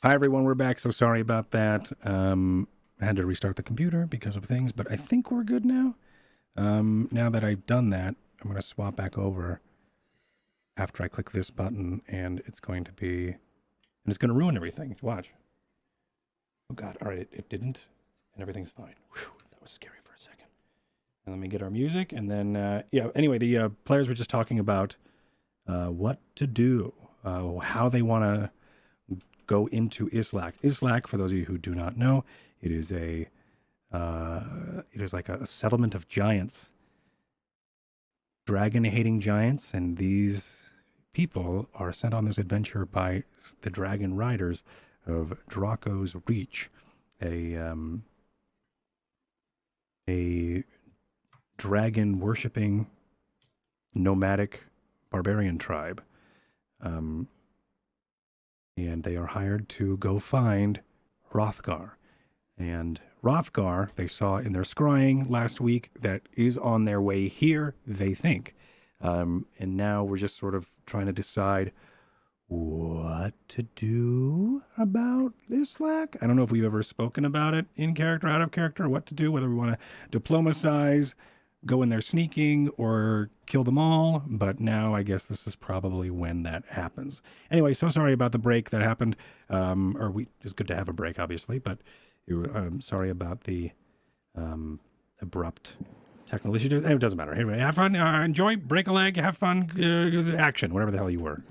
Hi everyone, we're back. So sorry about that. I had to restart the computer because of things, but I think we're good now. Now that I've done that, I'm going to swap back over after I click this button, and it's going to be, and it's going to ruin everything. Watch. Oh God! All right, it didn't, and everything's fine. Whew, that was scary for a second. And let me get our music, and then yeah. Anyway, the players were just talking about what to do, how they want to go into Islak. Islak, for those of you who do not know, it is like a settlement of giants, dragon-hating giants, and these people are sent on this adventure by the dragon riders of Dra'aCo's Reach, a dragon worshipping nomadic barbarian tribe. And they are hired to go find Hrothgar. And Hrothgar, they saw in their scrying last week, that is on their way here, they think. And now we're just sort of trying to decide what to do about Islak. I don't know if we've ever spoken about it in character, out of character, what to do, whether we want to diplomatize, go in there sneaking, or kill them all. But now I guess this is probably when that happens. Anyway, so sorry about the break that happened. It's good to have a break, obviously, but I'm sorry about the abrupt technical issues. It doesn't matter. Anyway, have fun, enjoy, break a leg, have fun, action, whatever the hell you were.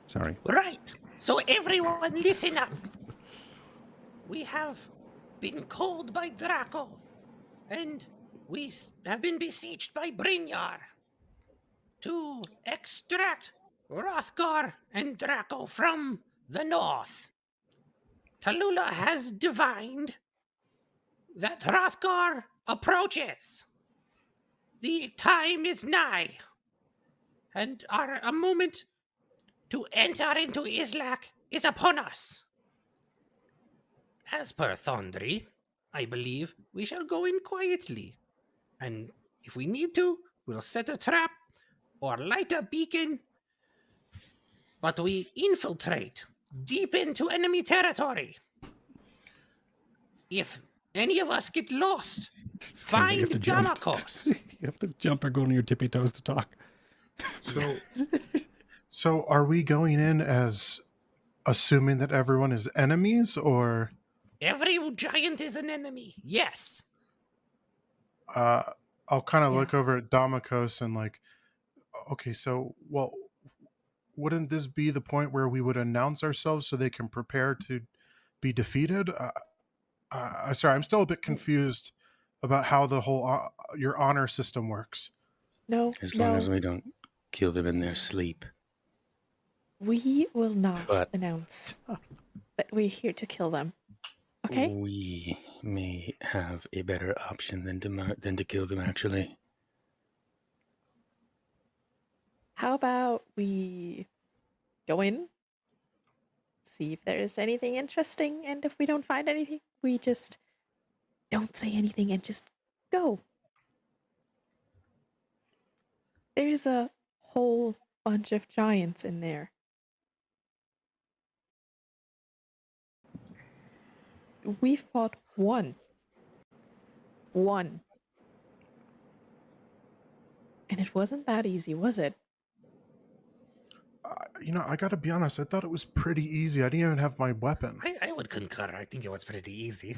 Sorry. Right. So everyone listen up. We have been called by Draco, and we have been besieged by Brynjar to extract Hrothgar and Draco from the north. Tallulah has divined that Hrothgar approaches. The time is nigh, and a moment to enter into Islak is upon us. As per Thondri, I believe we shall go in quietly, and if we need to, we'll set a trap or light a beacon, but we infiltrate deep into enemy territory. If any of us get lost, find Dra'aCo's. You have to jump or go on your tippy toes to talk. So are we going in as assuming that everyone is enemies, or Every giant is an enemy, yes. I'll kind of look over at Dra'aCo's and like, okay, so wouldn't this be the point where we would announce ourselves so they can prepare to be defeated? Sorry, I'm still a bit confused about how the whole your honor system works. No, as long as we don't kill them in their sleep. We will not announce that we're here to kill them. Okay? We may have a better option than to kill them, actually. How about we go in, see if there is anything interesting, and if we don't find anything, we just don't say anything and just go. There's a whole bunch of giants in there. We fought one. And it wasn't that easy, was it? I gotta be honest, I thought it was pretty easy. I didn't even have my weapon. I would concur. I think it was pretty easy.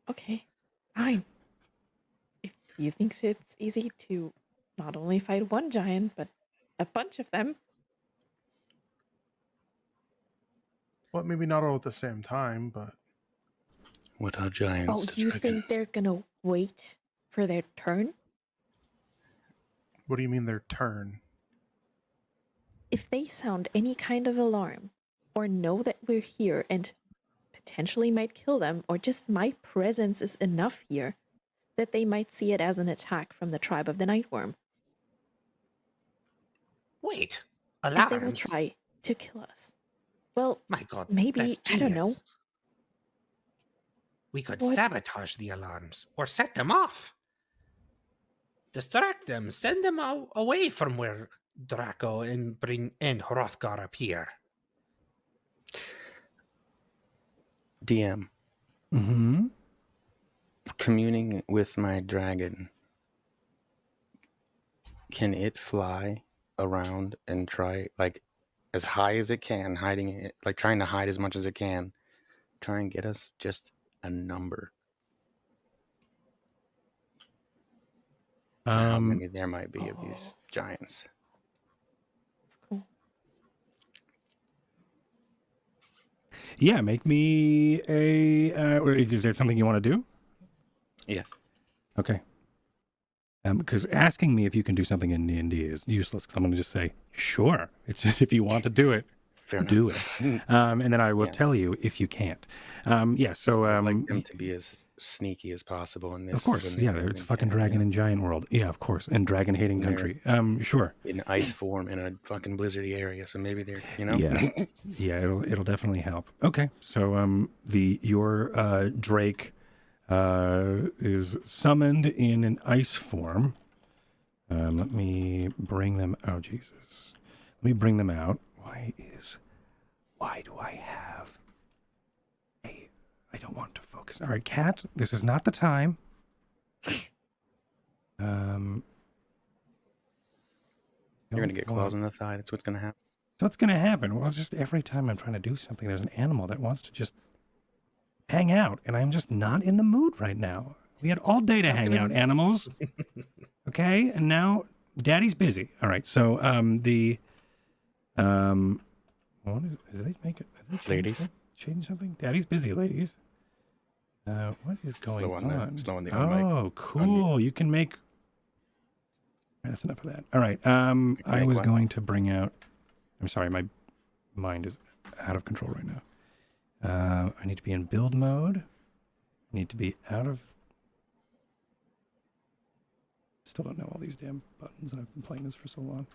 Okay, fine. If you think it's easy to not only fight one giant, but a bunch of them. Well, maybe not all at the same time, but... What are giants to you dragons? think they're gonna wait for their turn? What do you mean their turn? If they sound any kind of alarm, or know that we're here and potentially might kill them, or just my presence is enough here, that they might see it as an attack from the tribe of the Nightworm. Wait, alarms? And they will try to kill us. Well, my God, maybe, I don't know. We could sabotage the alarms, or set them off. Distract them, send them away from where Draco and Hrothgar appear. DM, Mm-hmm. communing with my dragon, can it fly around and try, like, as high as it can, hiding it, like trying to hide as much as it can, try and get us just a number to how many there might be of these giants? That's cool. Yeah, make me a. Or is there something you want to do? Yes. Okay. Because asking me if you can do something in D&D is useless. Because I'm going to just say, sure. It's just if you want to do it, Fair enough. do it. And then I will Yeah. tell you if you can't. Yeah. So I'd like them to be as sneaky as possible in this. of course, yeah. It's fucking dragon and giant world. Yeah, of course, and dragon hating country. Sure. In ice form in a fucking blizzardy area, so maybe they're, you know. Yeah, yeah. It'll definitely help. Okay. So your Drake is summoned in an ice form. Let me bring them. Oh Jesus! Let me bring them out. Why do I have a? I don't want to focus. All right, cat. This is not the time. You're gonna get claws in the thigh. That's what's gonna happen. So what's gonna happen? Well, it's just every time I'm trying to do something, there's an animal that wants to just hang out, and I'm just not in the mood right now. We had all day to hang out, animals. Okay, and now Daddy's busy. All right, so what is they make it? Ladies. Change something? Daddy's busy, ladies. What is going Slow on on? the slow on the on mic. Oh, cool! You can make. That's enough of that. All right. I was going to bring out. I'm sorry, my mind is out of control right now. I need to be in build mode. I need to be out of. Still don't know all these damn buttons, and I've been playing this for so long.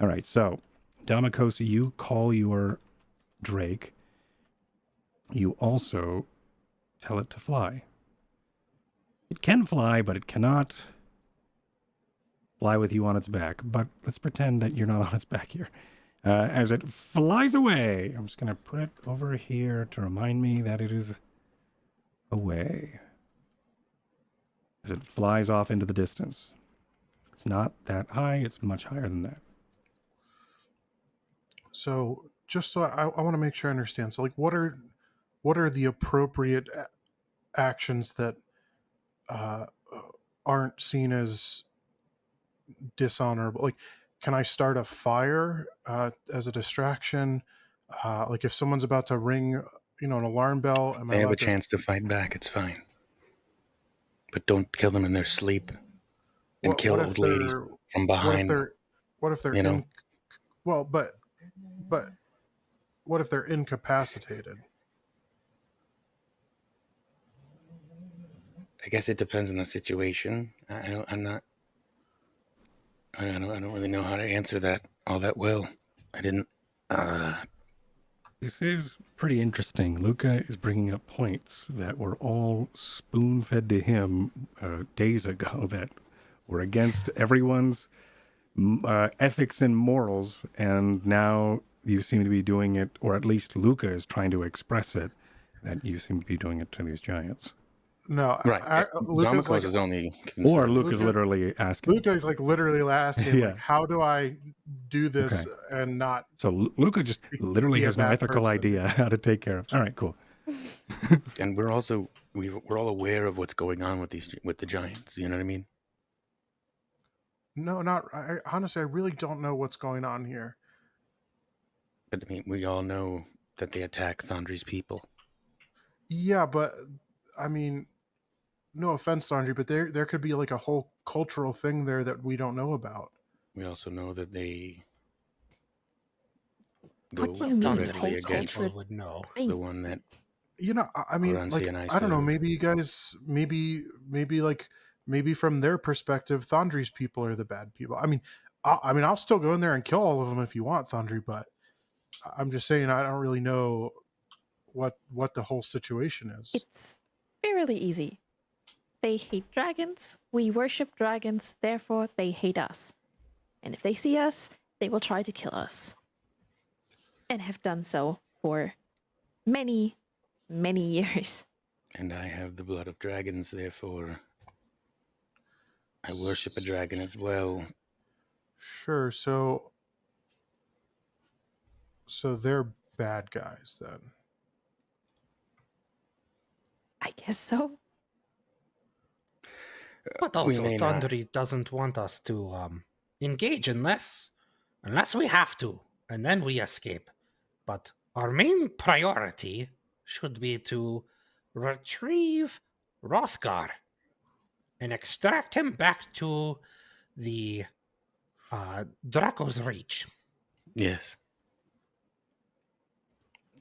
All right, so Dra'aCo's, you call your Drake. You also tell it to fly. It can fly, but it cannot fly with you on its back. But let's pretend that you're not on its back here. As it flies away, I'm just going to put it over here to remind me that it is away. As it flies off into the distance. It's not that high, it's much higher than that. So just so I want to make sure I understand. So like, what are the appropriate actions that aren't seen as dishonorable? Like, can I start a fire as a distraction? Like if someone's about to ring, an alarm bell, am I They have allowed a chance to fight back. It's fine, but don't kill them in their sleep. And kill old ladies from behind. What if they're but what if they're incapacitated? I guess it depends on the situation. I don't really know how to answer that all that well. I didn't. This is pretty interesting. Luca is bringing up points that were all spoon-fed to him days ago that were against everyone's ethics and morals, and now you seem to be doing it, or at least Luca is trying to express it, that you seem to be doing it to these giants. No, right. Luca's like, is only concerned. Or Luca's literally asking. Luca's like literally asking, Yeah. like, how do I do this and not? So Luca just literally be a has no bad ethical person. idea how to take care of. All right, cool. And we're all aware of what's going on with the giants. You know what I mean? No, honestly, I really don't know what's going on here. But I mean, we all know that they attack Thondri's people. Yeah, but I mean, no offense, Thondri, but there could be like a whole cultural thing there that we don't know about. We also know that they What go do you mean, directly whole against culture? would know. the one that I mean, Oransi like, and I don't know, serve. maybe you guys, maybe from their perspective, Thondri's people are the bad people. I mean, I'll still go in there and kill all of them if you want, Thondri, but I'm just saying I don't really know what the whole situation is. It's fairly easy. They hate dragons. We worship dragons. Therefore, they hate us. And if they see us, they will try to kill us. And have done so for many, many years. And I have the blood of dragons, therefore I worship a dragon as well. Sure. So they're bad guys then. I guess so. But We also, may not. Thondri doesn't want us to engage unless we have to, and then we escape. But our main priority should be to retrieve Rothgar and extract him back to the Dra'aCo's reach. Yes.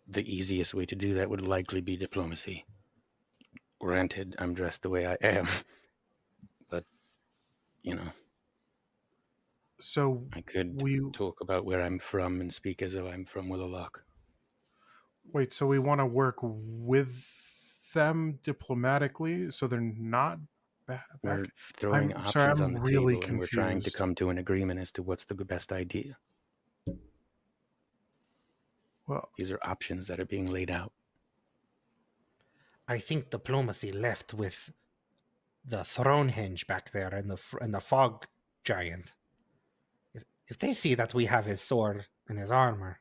The easiest way to do that would likely be diplomacy. Granted, I'm dressed the way I am, but, you know, So I could we talk about where I'm from and speak as though I'm from Willowlock. wait. So we want to work with them diplomatically, so they're not back. We're throwing I'm sorry. options on I'm the really table, and we're trying to confused. come to an agreement as to what's the best idea. Well, These are options that are being laid out. I think diplomacy left with the throne hinge back there and the fog giant. If they see that we have his sword and his armor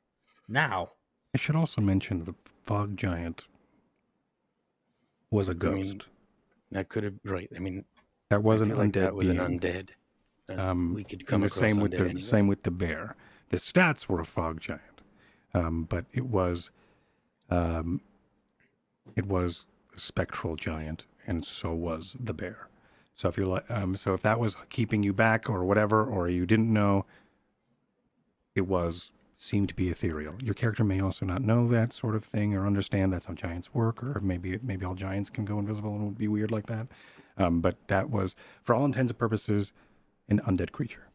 now, I should also mention the fog giant was a ghost. mean, That could have, right. I mean, that wasn't I feel like undead that was being. an undead. We could And come the across same with undead the anyway. same with the bear. The stats were a fog giant, but it was a spectral giant, and so was the bear. So if you're like, so if that was keeping you back or whatever, or you didn't know, it seemed to be ethereal. Your character may also not know that sort of thing or understand that's how giants work, or maybe all giants can go invisible and would be weird like that. But that was, for all intents and purposes, an undead creature.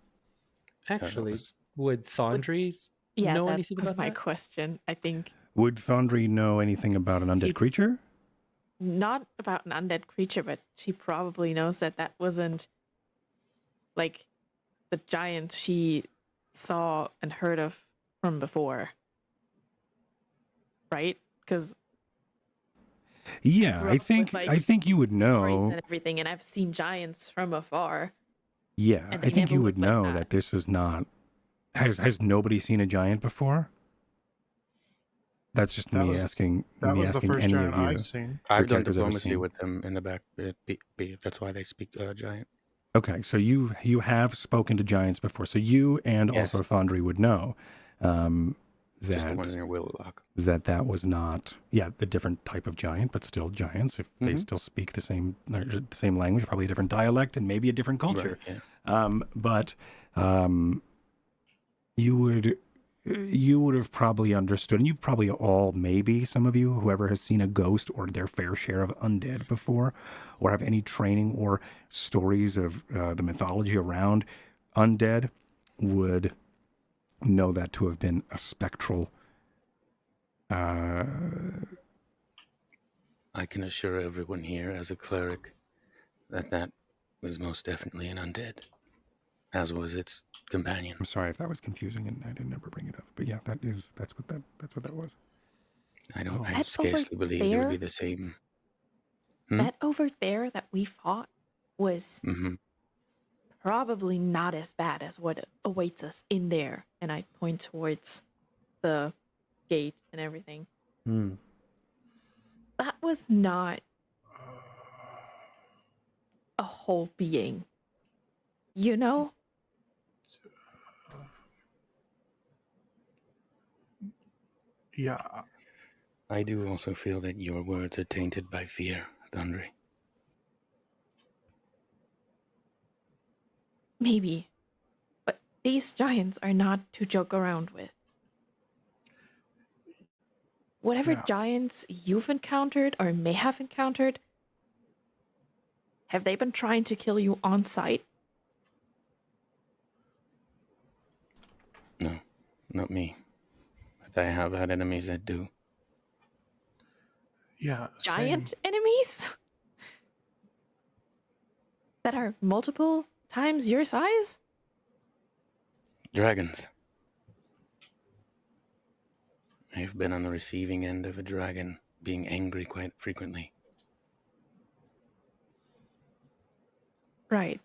actually, would Thondri Yeah, know that anything was about my that? question. I think Would Thondri know anything about an undead She- creature? not about an undead creature, but she probably knows that wasn't like the giants she saw and heard of from before, right? Because Yeah, grew I up with, think like, I think you would stories know. and everything, and I've seen giants from afar. Yeah, and I they think never you would look like know that. that this is not. Has nobody seen a giant before? That's just That me was- asking. that me was the asking first any giant of you. I've seen. I've done character's ever diplomacy seen. with them in the back. That's why they speak giant. Okay, so you have spoken to giants before, so you and Yes. also Thondri would know Just the that ones near Willowlock. that was not the different type of giant, but still giants. If they Mhm. still speak the same language, probably a different dialect and maybe a different culture. Right, yeah. But you would have probably understood, and you've probably all, maybe some of you, whoever has seen a ghost or their fair share of undead before, or have any training or stories of the mythology around undead, would know that to have been a spectral. I can assure everyone here, as a cleric, that was most definitely an undead, as was its companion. I'm sorry if that was confusing and I didn't ever bring it up, but yeah, that's what that was. I That scarcely over believe it would be there? the same. That over there that we fought was Mm-hmm. probably not as bad as what awaits us in there. And I point towards the gate and everything. That was not a whole being. You know? Yeah, I do also feel that your words are tainted by fear, Thondri. Maybe. But these giants are not to joke around with. Whatever Yeah. giants you've encountered or may have encountered, have they been trying to kill you on sight? No, not me. But I have had enemies that do. yeah. Giant Same. enemies? That are multiple times your size? Dragons. I've been on the receiving end of a dragon being angry quite frequently. Right.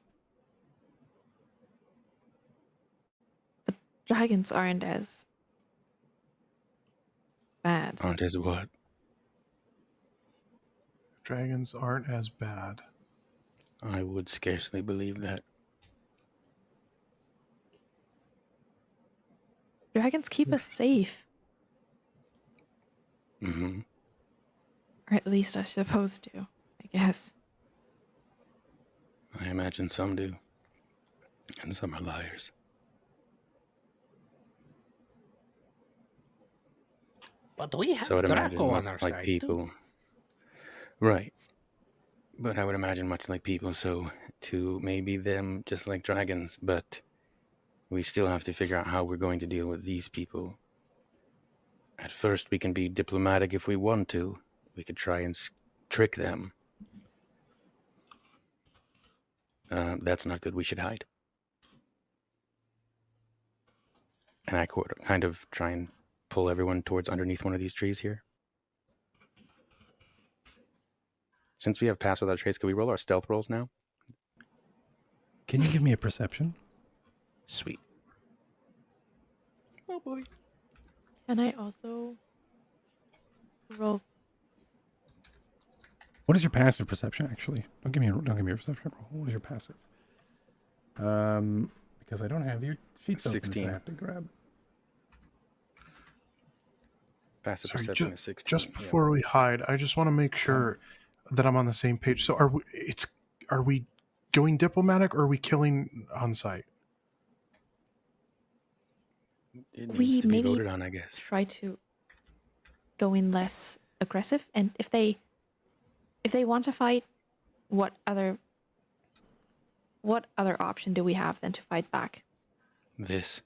But dragons aren't as bad. Aren't as what? Dragons aren't as bad. I would scarcely believe that. Dragons keep us safe. Mm-hmm. Or at least are supposed to, I guess. I imagine some do. And some are liars. But we have So I'd imagine Dra'aCo much on our like side, people. too. Right. But I would imagine much like people, so to maybe them just like dragons, but we still have to figure out how we're going to deal with these people. At first, we can be diplomatic if we want to. We could try and trick them. That's not good. We should hide. And I kind of try and pull everyone towards underneath one of these trees here. Since we have Pass Without Trace, can we roll our stealth rolls now? Can you give me a perception? Sweet. Oh boy. Can I also roll? What is your passive perception, actually? Don't give me a perception roll. What is your passive? Because I don't have your sheets open, 16. so I have to grab. Passive Sorry, perception is 16. Just before we hide, I just want to make sure that I'm on the same page. So are we going diplomatic or are we killing on sight? It needs We to be maybe voted on, I guess. try to go in less aggressive, and if they want to fight, what other option do we have than to fight back? This.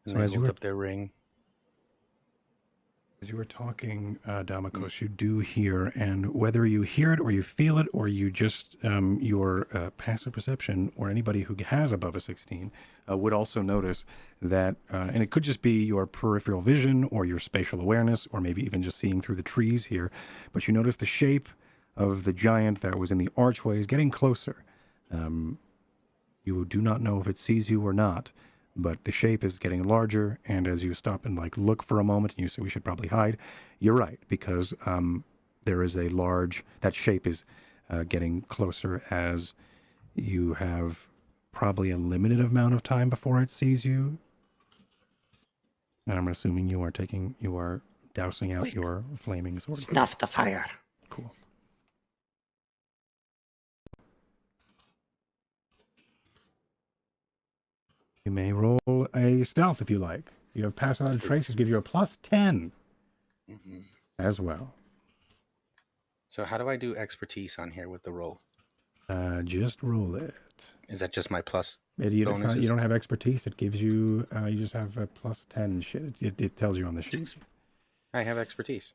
And So they as you hold were- up their ring. As you were talking, Dra'aCo's, you do hear, and whether you hear it or you feel it or you just, your passive perception or anybody who has above a 16 would also notice that, and it could just be your peripheral vision or your spatial awareness or maybe even just seeing through the trees here, but you notice the shape of the giant that was in the archway is getting closer. You do not know if it sees you or not, but the shape is getting larger, and as you stop and like look for a moment and you say we should probably hide, you're right, because there is that shape is getting closer as you have probably a limited amount of time before it sees you. And I'm assuming you are dousing out Quick. your flaming sword. Snuff the fire. Cool. You may roll a stealth if you like. You have Pass Without a Trace, which gives you a +10 as well. So how do I do expertise on here with the roll? Just roll it. Is that just my plus? You Bonuses? don't have expertise. It gives you, you just have a +10 shit. It tells you on the sheet. I have expertise.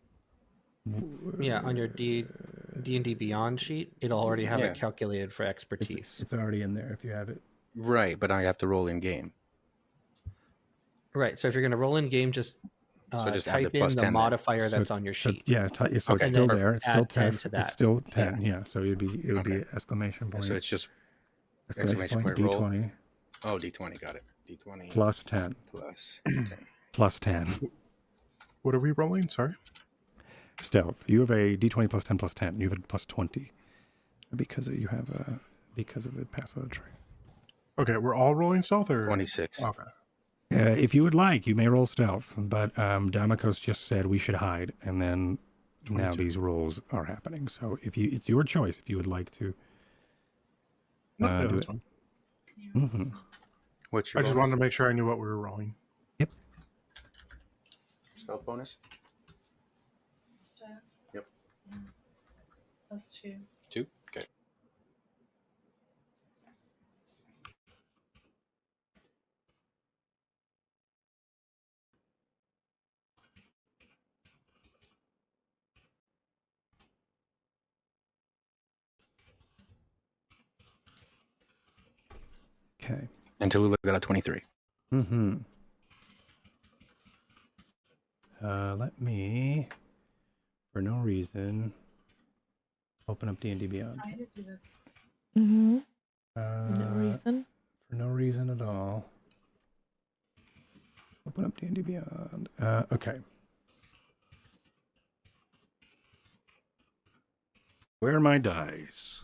Yeah, on your D&D Beyond sheet, it'll already have Yeah. it calculated for expertise. It's already in there if you have it. Right, but I have to roll in game. Right, so if you're going to roll in game, just, So just add the type in plus the 10 then. modifier So- that's on your so- sheet. Yeah, so it's Okay. still And then there. It's still add 10 10 to that. It's still 10. Yeah. So it would be Okay. exclamation point. So it's just exclamation point roll. D20 D20, got it. D20 plus 10 plus 10. plus 10 What are we rolling? Sorry. stealth. You have a D20 plus 10 plus 10. You have a +20 because you have because of the Pass Without a Trace. Okay, we're all rolling stealth or 26. Okay. If you would like, you may roll stealth, but Dra'aCo's just said we should hide, and then now 22. these rolls are happening. So it's your choice if you would like to No, yeah, do that's it. fine. Mm-hmm. What's your I just bonus? wanted to make sure I knew what we were rolling. Stealth bonus? Yep. +2. 2? Okay. Okay. And Tallulah got a 23. Mm-hmm. Let me for no reason. Open up D&D Beyond. Trying to do this. Mm-hmm. Uh, No reason. For no reason at all. Open up D&D Beyond. Okay. Where are my dice?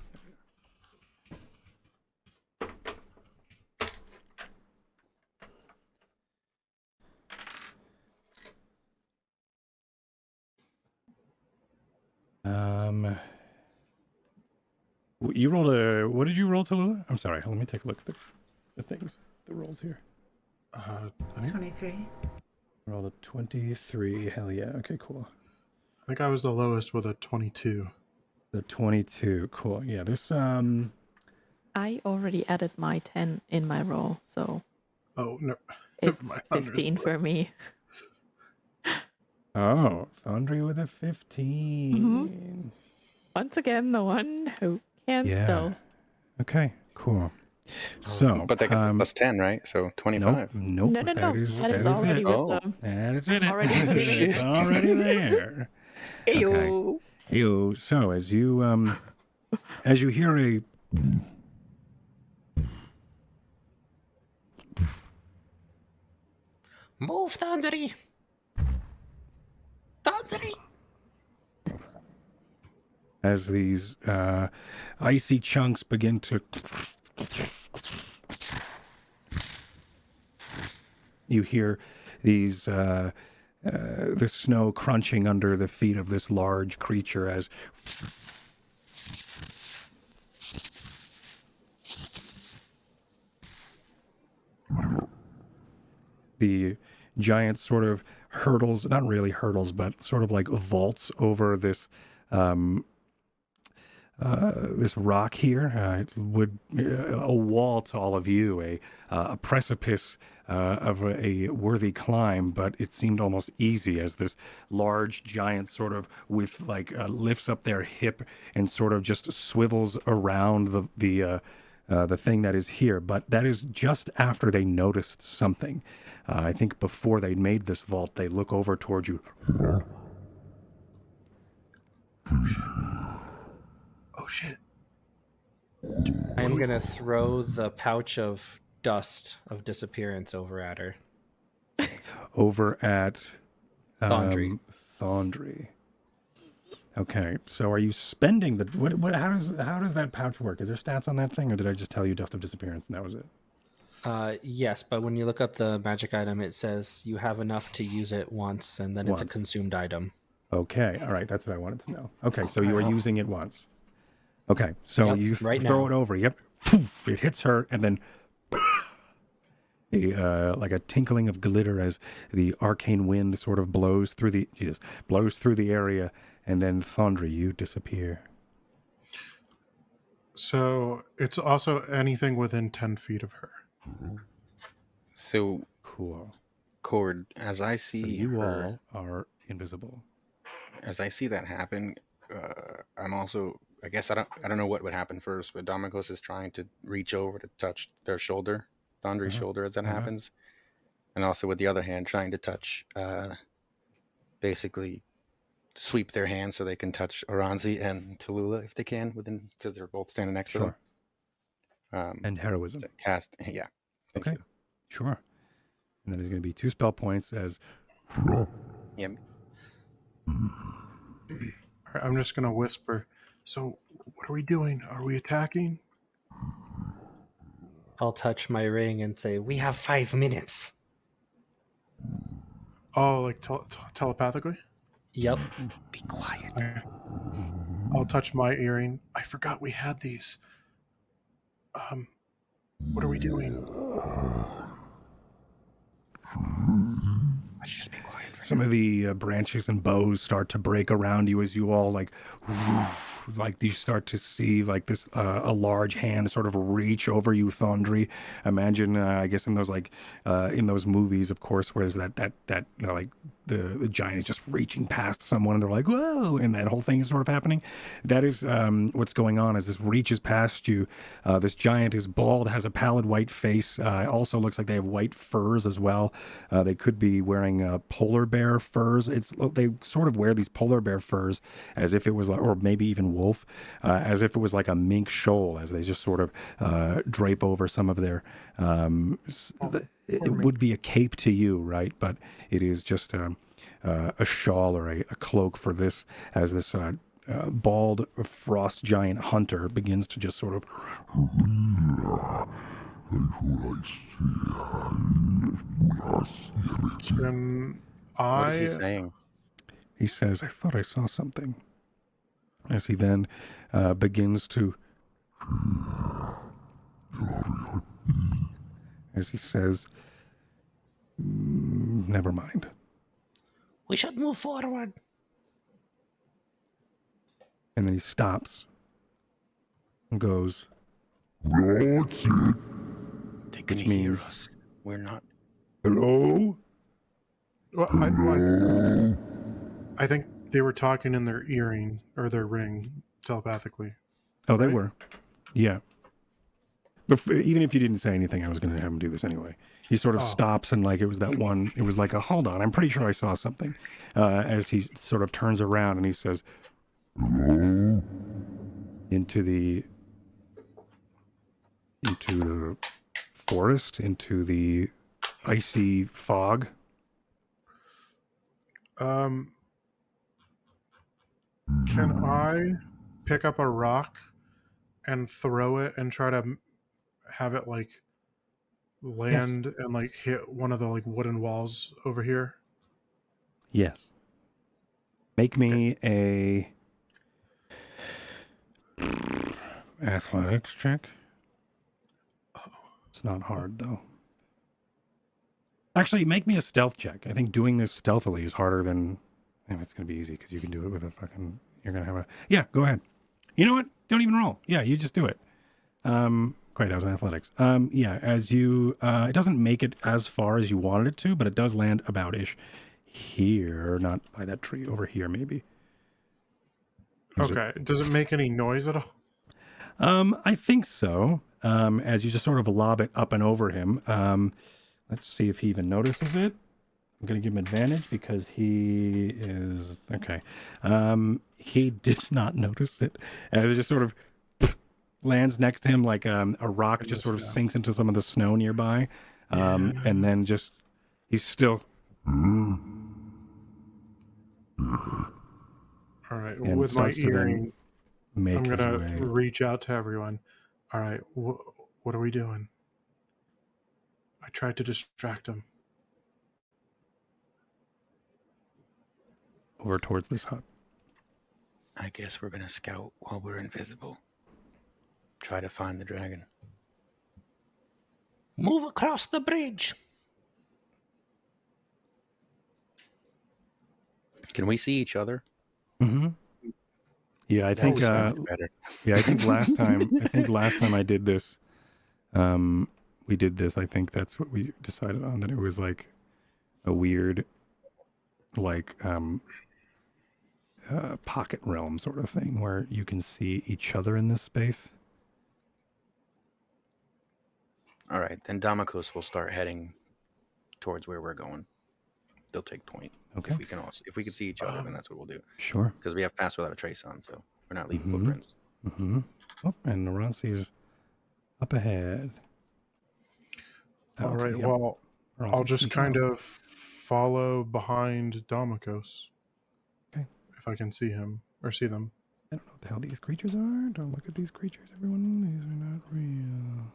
You rolled a. What did you roll, Tallulah? I'm sorry. Let me take a look at the things, the rolls here. I think 23. Rolled a 23. Hell yeah. Okay, cool. I was the lowest with a 22. The 22. Cool. Yeah. This I already added my 10 in my roll, so Oh no, it's 15 for me. Oh, Thondri with a 15. Once again, the one who can Yeah. spell. Okay, cool. So, But that gets a plus 10, right? So 25. Nope. No. That is already it. with Oh. them. That is it. Already It's already there. Okay. Ew. So as you hear a Move, Thondri! Thondri! as these icy chunks begin to you hear these the snow crunching under the feet of this large creature as the giant sort of hurdles, not really hurdles, but sort of like vaults over this this rock here. It would a wall to all of you, a precipice of a worthy climb, but it seemed almost easy as this large giant sort of with like lifts up their hip and sort of just swivels around the thing that is here. But that is just after they noticed something. I think before they made this vault, they look over towards you. Oh shit! I'm gonna throw the pouch of dust of disappearance over at her. Over at Thondri. Thondri. Okay, so are you spending the what? How does that pouch work? Is there stats on that thing, or did I just tell you dust of disappearance and that was it? Yes, but when you look up the magic item, it says you have enough to use it once, and then it's a Once. consumed item. Okay, all right, that's what I wanted to know. Okay, so you are using it once. Okay, so Yep, you right throw now. it over. Yep, poof, it hits her, and then like a tinkling of glitter as the arcane wind sort of blows through the area, and then Thondri, you disappear. So it's also anything within 10 feet of her. So, Cool. Cord, as I So see you her, all are invisible. as I see that happen, I'm also, I guess I don't know what would happen first, but Dra'aCo's is trying to reach over to touch their shoulder, Thondri's shoulder as that happens. And also with the other hand trying to touch, basically sweep their hands so they can touch Oransi and Tallulah if they can, because they're both standing next to them. And heroism. To cast, yeah. Thank Okay. you. Sure. And that is going to be 2 spell points as Yeah. All right, I'm just gonna whisper. So what are we doing? Are we attacking? I'll touch my ring and say, "We have 5 minutes." Oh, like telepathically? Yep. Be quiet. I'll touch my earring. I forgot we had these. What are we doing? Let's just be quiet. some of the branches and boughs start to break around you as you all like like you start to see like this a large hand sort of reach over you, Thondri. Imagine, I guess in those in those movies, of course, where there's that like the giant is just reaching past someone and they're like, whoa, and that whole thing is sort of happening. That is what's going on as this reaches past you. This giant is bald, has a pallid white face. Also looks like they have white furs as well. They could be wearing polar bear furs. They sort of wear these polar bear furs as if it was like, or maybe even wolf, as if it was like a mink shoal, as they just sort of drape over some of their. It would be a cape to you, right? But it is just a shawl or a cloak for this, as this bald frost giant hunter begins to just sort of. Can What is he I? saying? He says, "I thought I saw something." As he then begins to, as he says, "Never mind." We should move forward. And then he stops and goes, They can Which hear means- us. We're not. "Hello?" I think they were talking in their earring or their ring telepathically. Oh, they Right? were. Yeah. But even if you didn't say anything, I was going to have him do this anyway. He sort of stops and like it was like a, hold on, I'm pretty sure I saw something. As he sort of turns around and he says, "Hello?" Into the forest, into the icy fog. Can I pick up a rock and throw it and try to have it like land and like hit one of the like wooden walls over here? Yes. Make me a athletics check. It's not hard though. Actually, make me a stealth check. I think doing this stealthily is harder than. It's gonna be easy because you can do it with a fucking. You're gonna have a. Yeah, go ahead. You know what? Don't even roll. Yeah, you just do it. Great, that was in athletics. Yeah, as you, it doesn't make it as far as you wanted it to, but it does land about-ish here, not by that tree, over here maybe. Okay. Does it make any noise at all? I think so. As you just sort of lob it up and over him. Let's see if he even notices it. I'm going to give him advantage because he is... Okay. He did not notice it. As it just sort of lands next to him like a rock just sort of sinks into some of the snow nearby. And then just... He's still... All right. And With my starts to then earring, make I'm his gonna way. reach out to everyone. All right. What are we doing? I tried to distract him. Over towards this hut. I guess we're gonna scout while we're invisible. Try to find the dragon. Move across the bridge. Can we see each other? Mm-hmm. Yeah, I think. That was so much better. Yeah, I think last time I did this, we did this. I think that's what we decided on. That it was like a weird, like pocket realm sort of thing where you can see each other in this space. All right, then Dra'aCo's will start heading towards where we're going. They'll take point. Okay. If we can see each other, then that's what we'll do. Sure. Because we have Pass Without a Trace on, so we're not leaving Mhm. footprints. Mm-hmm. Oh, and Oransi's up ahead. All right. Okay, yep. Well, I'll Oransi's just sneaking kind up. of follow behind Dra'aCo's. Okay. If I can see him or see them. I don't know what the hell these creatures are. Don't look at these creatures, everyone. These are not real.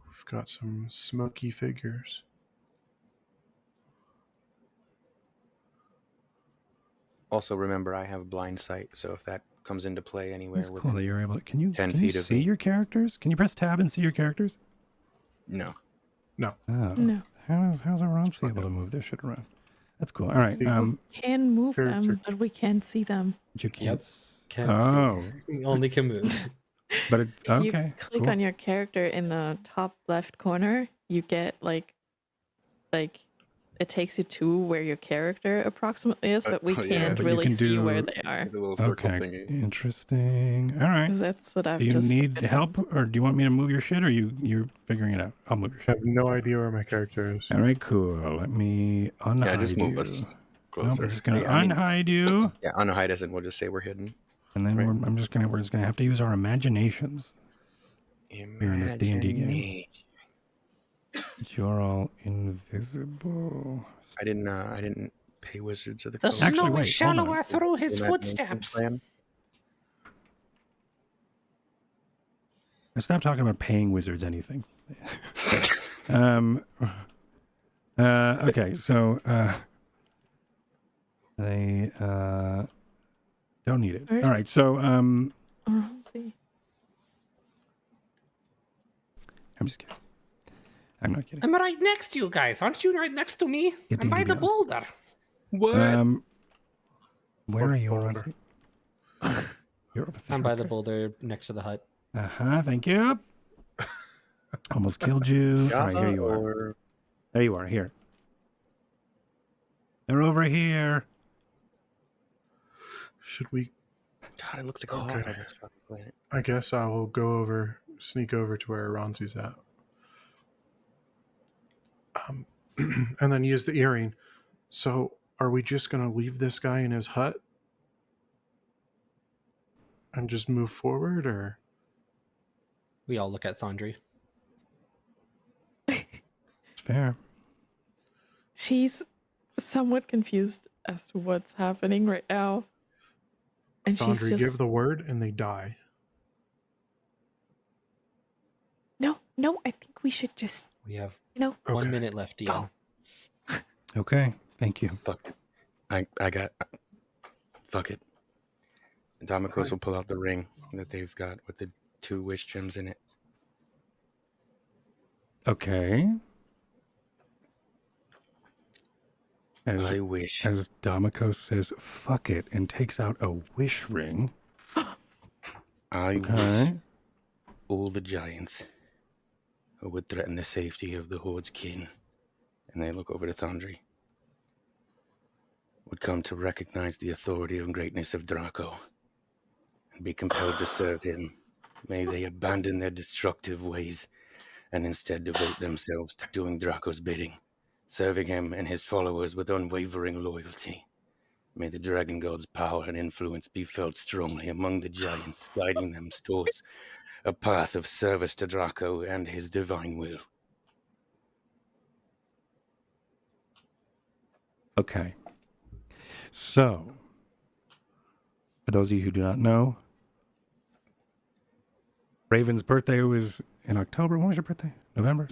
We've got some smoky figures. Also, remember, I have blind sight, so if that comes into play anywhere It's with cool that you're able to. Can you 10 can you feet of see me. your characters? Can you press tab and see your characters? No. No. Oh. No. How's Oransi able to move this shit around? That's cool. All right. See, Can move Character. them, but we can't see them. You can't. Yep. Can't Oh, see. Only can move. but it, If okay. you click cool. on your character in the top left corner, you get like it takes you to where your character approximately is, but we oh, yeah, can't but you really can see do- where they are. The little circle Okay. thingy. Interesting. All right. 'Cause that's what I've Do you just need figured help, out. or do you want me to move your shit, or you're figuring it out? I'll move your I shit. have no idea where my character is. All right, cool. Let me unhide Yeah, just move you. us Nope, closer. I'm just gonna I mean, unhide you, yeah, unhide us and we'll just say we're hidden. and then right. we're just gonna have to use our imaginations. We're in this D&D game. Imagination. But you're all invisible. I didn't pay Wizards of the The Coast. Actually, snow wait, is hold on. shallower through his Imagination footsteps. plan. Stop talking about paying wizards anything. Okay, so they don't need it. All right, so Let's see. I'm just kidding. I'm not kidding. I'm right next to you guys. Aren't you right next to me? Yeah, I'm by the yeah. boulder. What? Where are you, Boulder. Oransi? You're over there. I'm by the okay. boulder next to the hut. Thank you. Almost killed you. All right, here Java you are. or There you are. Here. They're over here. Should we? God, it looks like a Okay. hole on this fucking planet. I guess I will sneak over to where Oransi's at. And then use the earring. So, are we just going to leave this guy in his hut and just move forward, or? We all look at Thondri. It's fair. She's somewhat confused as to what's happening right now. And she's Thondri, just give the word and they die. no, I think we should just, We have Okay. 1 minute left, DM. Okay. Thank you. Fuck it. I got. Fuck it. Dra'aCo's will pull out the ring that they've got with the 2 wish gems in it. Okay. I wish. As Dra'aCo says, fuck it, and takes out a wish ring. I wish Okay. all the giants who would threaten the safety of the Horde's kin, and they look over to Thondri, would come to recognize the authority and greatness of Dra'aCo and be compelled to serve him. May they abandon their destructive ways and instead devote themselves to doing Dra'aCo's bidding, serving him and his followers with unwavering loyalty. May the dragon god's power and influence be felt strongly among the giants, guiding them towards a path of service to Dra'aCo and his divine will. Okay. So, for those of you who do not know, Raven's birthday was in October. When was your birthday? November?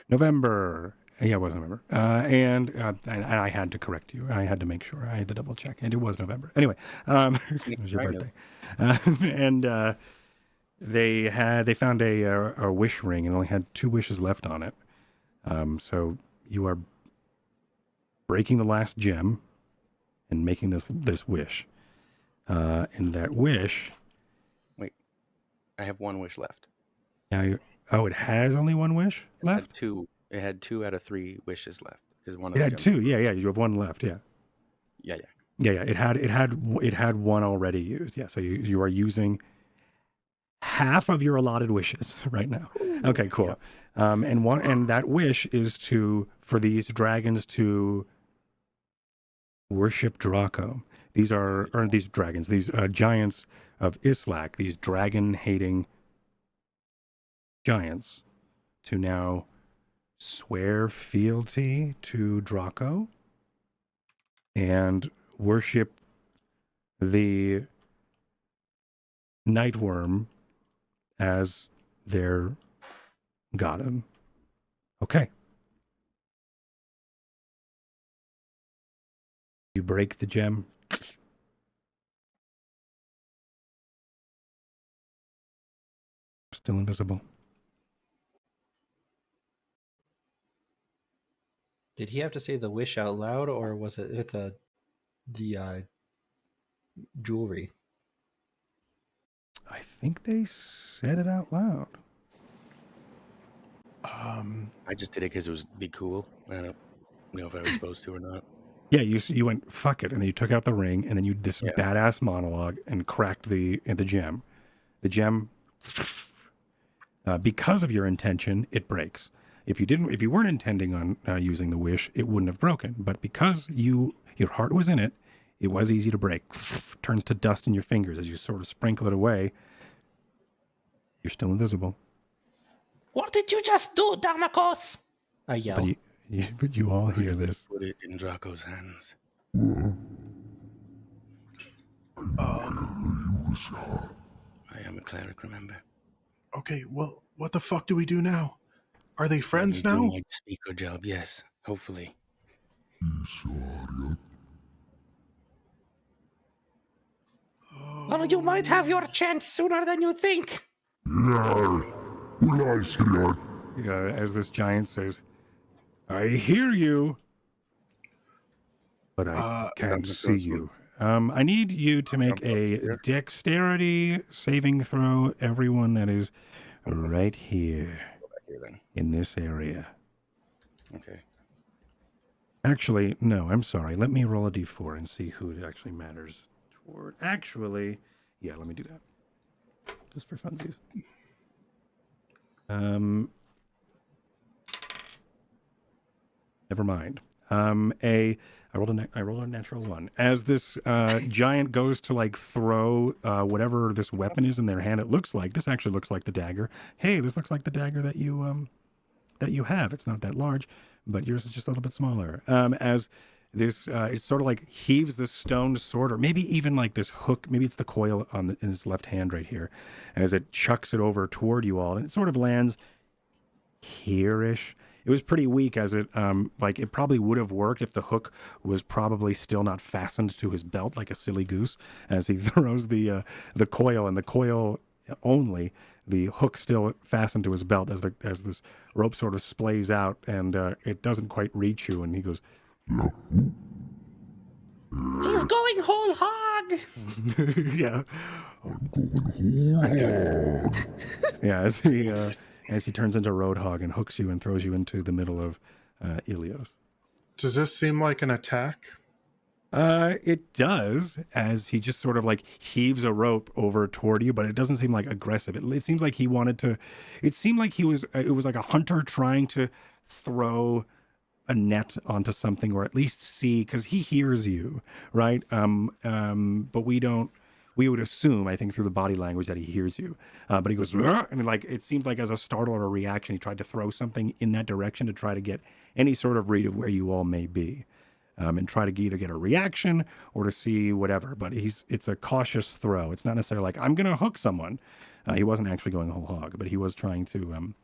November. Yeah, it was November. And I had to correct you. I had to make sure. I had to double check. And it was November. Anyway, it was your I birthday. And they found a wish ring and only had 2 wishes left on it. So you are breaking the last gem and making this wish. And that wish. Wait, I have 1 wish left. Now it has only 1 wish left. It had 2 out of 3 wishes left because one of It the had gems- 2. Yeah. You have 1 left. Yeah. Yeah. Yeah. It had 1 already used. Yeah. So you are using half of your allotted wishes right now. Okay. Cool. Yep. And that wish is for these dragons to worship Dra'aCo. These giants of Islak, these dragon-hating giants, to now swear fealty to Dra'aCo and worship the Nightworm as their god. Okay. You break the gem. Still invisible. Did he have to say the wish out loud, or was it with the jewelry? I think they said it out loud. I just did it because it was be cool. I don't know if I was supposed to or not. Yeah, you went fuck it, and then you took out the ring, and then you did this Yeah. badass monologue and cracked the gem. The gem, because of your intention, it breaks. If you weren't intending on using the wish, it wouldn't have broken. But because your heart was in it, it was easy to break. Turns to dust in your fingers as you sort of sprinkle it away. You're still invisible. What did you just do, Dra'aCo's? I yell. But you all hear this. Put it in Dra'aCo's hands. I am a cleric, remember? Okay, well, what the fuck do we do now? Are they friends I'm now? doing my speaker job, yes. Hopefully. Well, you might have your chance sooner than you think. As this giant says, "I hear you, but I can't Dr. see Gross, you." I need you to make jump up a here. dexterity saving throw. Everyone that is right here Go back here then. in this area. Okay. Actually, no, I'm sorry. Let me roll a d4 and see who it actually matters toward. Actually, yeah, let me do that. Just for funsies. Never mind. I rolled a natural one. As this giant goes to like throw whatever this weapon is in their hand, this actually looks like the dagger. Hey, this looks like the dagger that you have. It's not that large, but yours is just a little bit smaller. As this, it sort of like heaves this stone sword, or maybe even like this hook. Maybe it's the coil in his left hand right here, as it chucks it over toward you all, and it sort of lands here-ish. It was pretty weak, as it like it probably would have worked if the hook was probably still not fastened to his belt like a silly goose. As he throws the coil, and the coil only, the hook still fastened to his belt as this rope sort of splays out, and it doesn't quite reach you. And he goes, He's going whole hog. "Yeah, yeah." As he turns into Roadhog and hooks you and throws you into the middle of Ilios. Does this seem like an attack? It does, as he just sort of like heaves a rope over toward you, but it doesn't seem like aggressive. It seems like he wanted to. It seemed like it was like a hunter trying to throw a net onto something, or at least see, because he hears you, right? But we don't. We would assume, I think, through the body language that he hears you. But he goes, "Rrr," and like it seems like as a startle or a reaction, he tried to throw something in that direction to try to get any sort of read of where you all may be. And try to either get a reaction or to see whatever. But it's a cautious throw. It's not necessarily like, I'm going to hook someone. He wasn't actually going whole hog, but he was trying to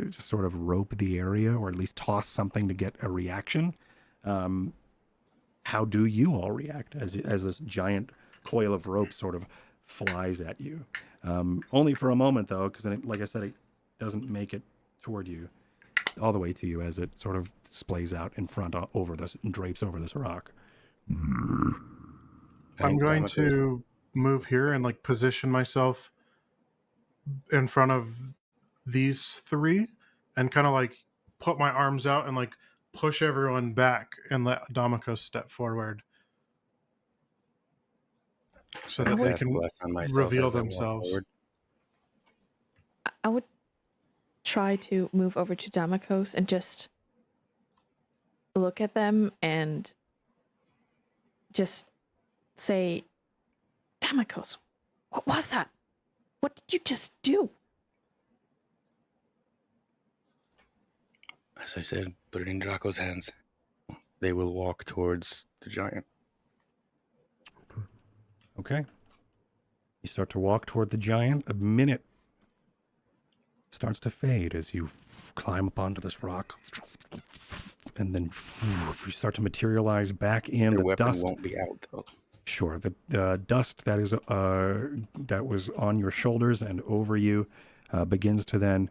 just sort of rope the area, or at least toss something to get a reaction. How do you all react as this giant coil of rope sort of flies at you? Only for a moment, though, because then, like I said, it doesn't make it toward you all the way to you, as it sort of splays out in front over this and drapes over this rock. I'm going to move here and like position myself in front of these three and kind of like put my arms out and like push everyone back and let Dra'aCo's step forward so that they can reveal themselves. I would try to move over to Dra'aCo's and just look at them and just say, "Dra'aCo's, what was that? What did you just do?" As I said, put it in Dra'aCo's hands. They will walk towards the giant. Okay. You start to walk toward the giant. A minute starts to fade as you climb up onto this rock. And then you start to materialize back in. Their the weapon dust won't be out, though. Sure. The dust that is that was on your shoulders and over you begins to then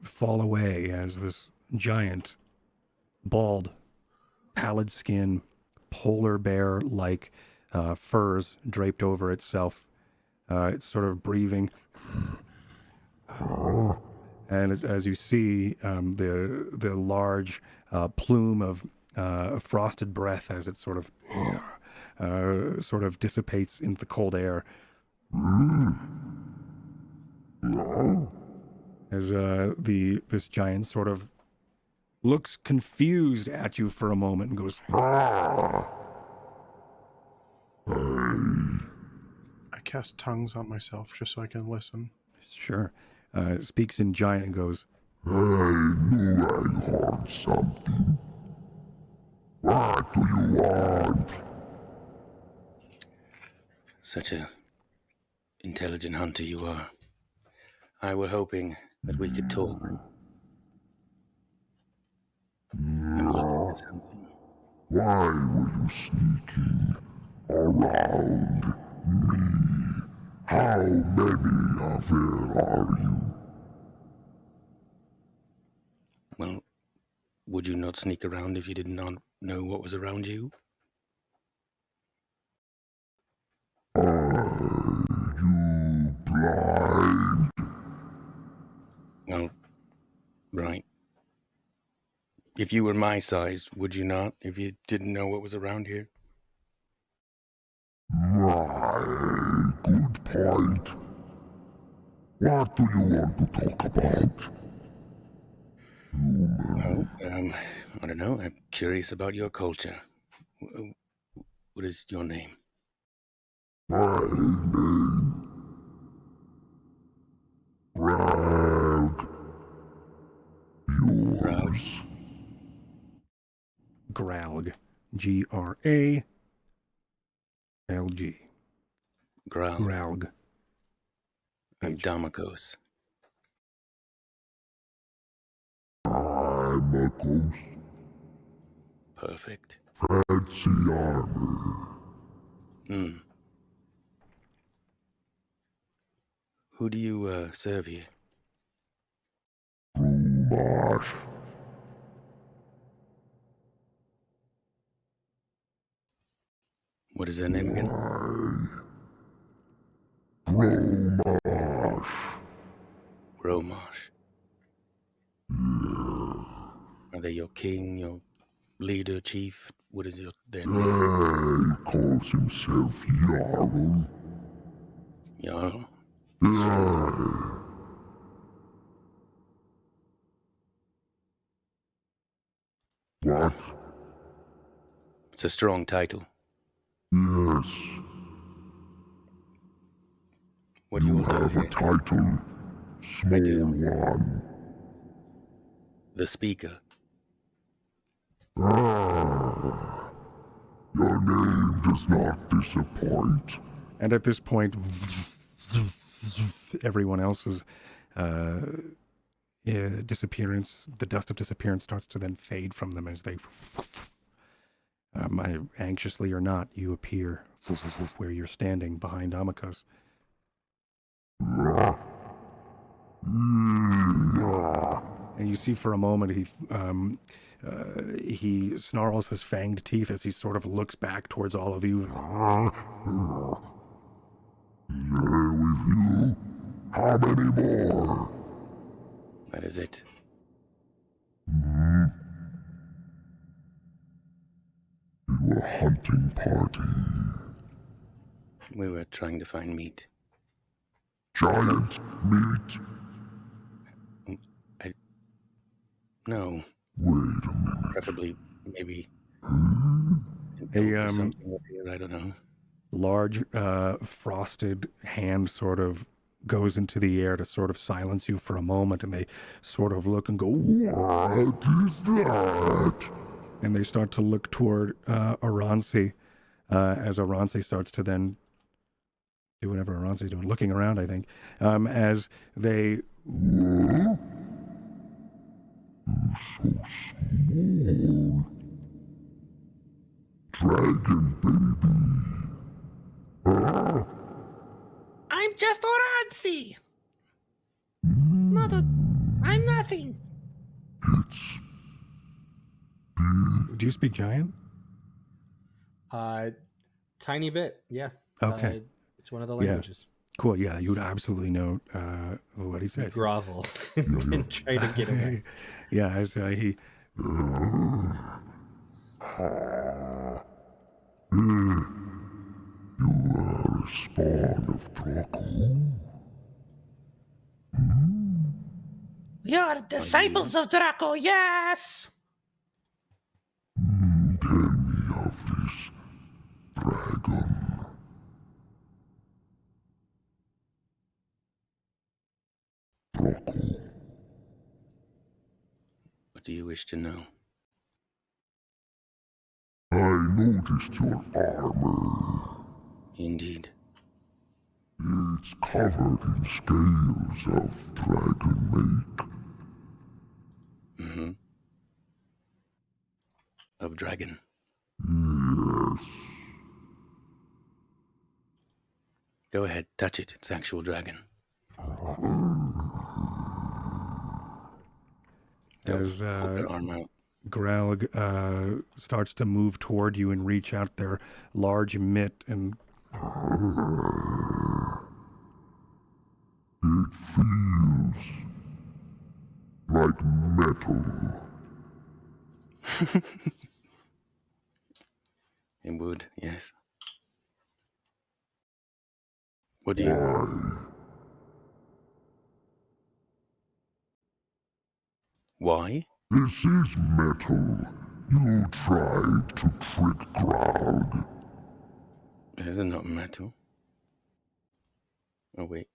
fall away as this giant, bald, pallid skin, polar bear-like furs draped over itself. It's sort of breathing. And as you see, the large plume of frosted breath as it sort of dissipates into the cold air. As this giant sort of looks confused at you for a moment and goes, I cast tongues on myself just so I can listen. sure, speaks in giant and goes, I knew I heard something. What do you want? Such a intelligent hunter you are. I were hoping that we could talk. I'm looking at something. Why were you sneaking around me? How many of there are you? Well, would you not sneak around if you did not know what was around you? Are you blind? Well, right. If you were my size, would you not, if you didn't know what was around here? My good point. What do you want to talk about? Human. Well, I don't know. I'm curious about your culture. What is your name? My name. Brag. Yours. Gralg. Gralg. Growl. Gralg. I'm Dra'aCo's. I'm a ghost. Perfect. Fancy armor. Who do you serve here? Rumash. What is their name again? Rumash. Gromarsh. Are they your king, your leader, chief? What is their name? He calls himself Jarl. Jarl? Yeah. What? It's a strong title. Yes. What do you all do have a here? title. Small do. one. The speaker. Ah. Your name does not disappoint. And at this point, everyone else's disappearance, the dust of disappearance starts to then fade from them as they, anxiously or not, you appear where you're standing behind Dra'aCo's. And you see for a moment he snarls his fanged teeth as he sort of looks back towards all of you. There with you. How many more? That is it. You a hunting party. We were trying to find meat. Giant meat. No, Wait a minute. preferably maybe A something over here, I don't know. large frosted hand sort of goes into the air to sort of silence you for a moment, and they sort of look and go, What is that? and they start to look toward Oransi as Oransi starts to then do whatever Oransi's doing, looking around, I think, as they... Huh? You're so small. Dragon baby. Huh? I'm just Oransi. Not a nothing. It's big. Do you speak giant? Tiny bit, yeah. Okay. It's one of the Yeah. languages. Cool. Yeah, you would absolutely know what he said. Grovel and try to get away. Yeah, as he. You are a spawn of Dra'aCo. We are disciples of Dra'aCo, yes! Tell me of this dragon. Dra'aCo. What do you wish to know? I noticed your armor. Indeed. It's covered in scales of dragon make. Mm-hmm. Of dragon. Yes. Go ahead, touch it. It's actual dragon. As Pull their arm out. Grell starts to move toward you and reach out their large mitt and It feels like metal. It would, yes. What do you... Why? Why? This is metal. You tried to trick crowd. It is not metal. Oh, wait.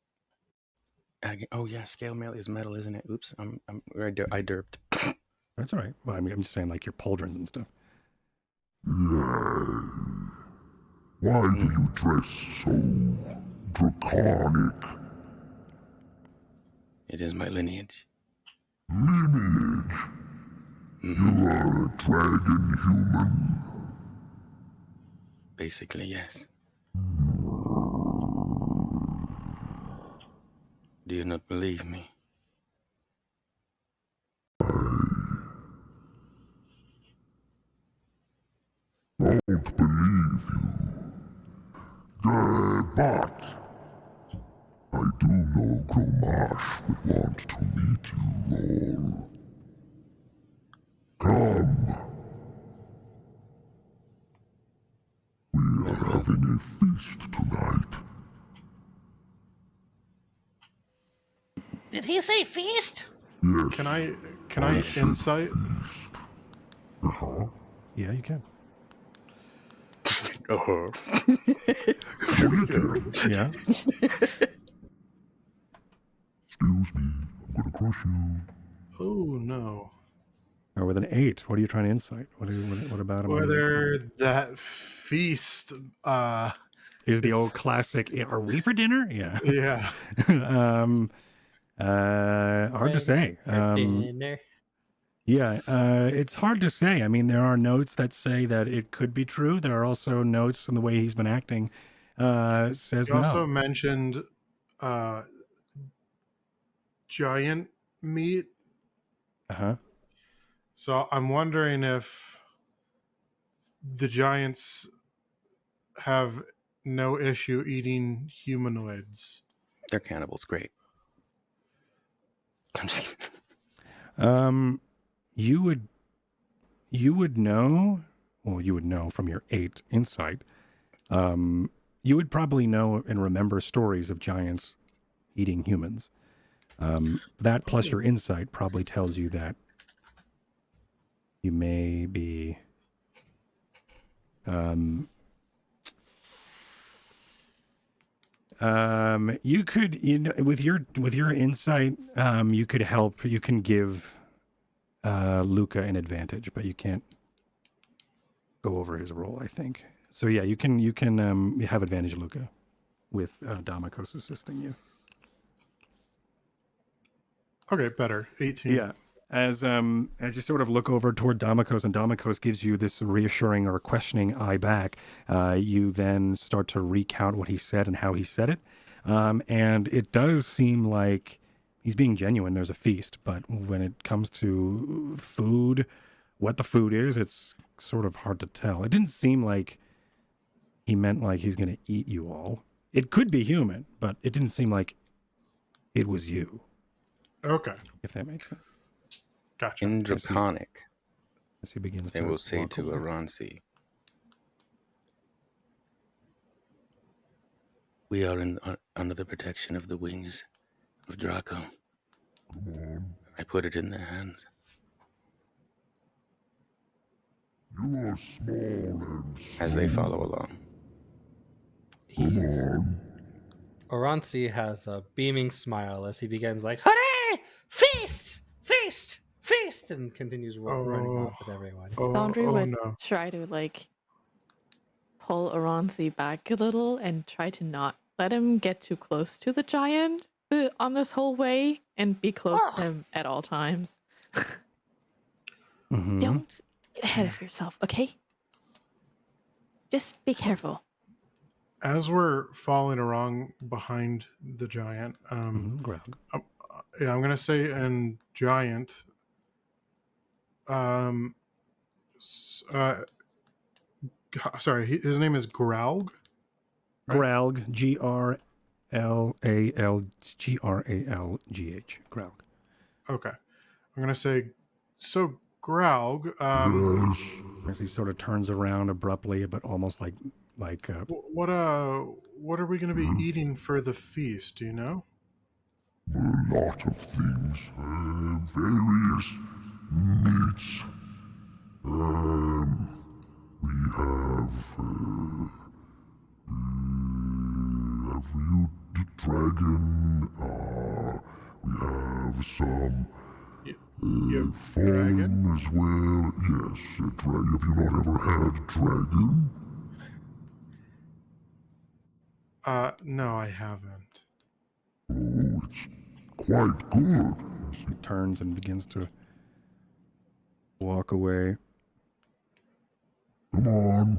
Oh, yeah, scale mail is metal, isn't it? Oops, I derped. that's all right. Well, I mean, I'm just saying, like your pauldrons and stuff. Yay. Why do you dress so draconic? It is my lineage. Lineage. You are a dragon human. Basically, yes. Do you not believe me? Don't believe you. But I do know Gromash would want to meet you all. Come. We are having a feast tonight. Did he say feast? Yes. Can I insight? Yeah, you can. Oh. Yeah. Excuse me. I'm gonna crush you. Oh no. Or with an 8, what are you trying to insight? What about him? Whether that feast Here's the old classic. Are we for dinner? Yeah. yeah. Hard to say. For dinner. Yeah, it's hard to say. I mean, there are notes that say that it could be true. There are also notes in the way he's been acting says You also no. mentioned giant meat. Uh-huh. So I'm wondering if the giants have no issue eating humanoids. They're cannibals, great. I'm just kidding. You would know, well, you would know from your 8 insight. You would probably know and remember stories of giants eating humans. That plus your insight probably tells you that you may be you could, with your insight, you could help. You can give Luca an advantage, but you can't go over his roll, I think. So yeah, you can have advantage, Luca, with Dra'aCo's assisting you. Okay, better. 18. Yeah. As you sort of look over toward Dra'aCo's, and Dra'aCo's gives you this reassuring or questioning eye back, you then start to recount what he said and how he said it. And it does seem like he's being genuine. There's a feast, but when it comes to food, what the food is, it's sort of hard to tell. It didn't seem like he meant like he's going to eat you all. It could be human, but it didn't seem like it was you, Okay, if that makes sense. gotcha. In Draconic, As he begins they to will say walk to away. Oransi, "We are under the protection of the wings of Dra'aCo. I put it in their hands." You are small and As they follow along. He's Oransi has a beaming smile as he begins like, "Hooray! Feast! Feast! Feast!" and continues running off with everyone. Thondri Oh would no. try to like pull Oransi back a little and try to not let him get too close to the giant on this whole way and be close to him at all times. Mhm. Don't get ahead of yourself, okay? Just be careful. As we're following along behind the giant, Grog. yeah, I'm gonna say in giant. Sorry, his name is Graug. Gralg, Gralgralgh. Gralg. Okay, I'm gonna say so. Graug. yes, As he sort of turns around abruptly, but almost like What are we gonna be eating for the feast? Do you know? a lot of things, various meats. We have you the dragon. We have some You have fallen dragon? as well. Yes, a dragon. Have you not ever had dragon? No, I haven't. Oh, it's quite good. he turns and begins to walk away. Come on.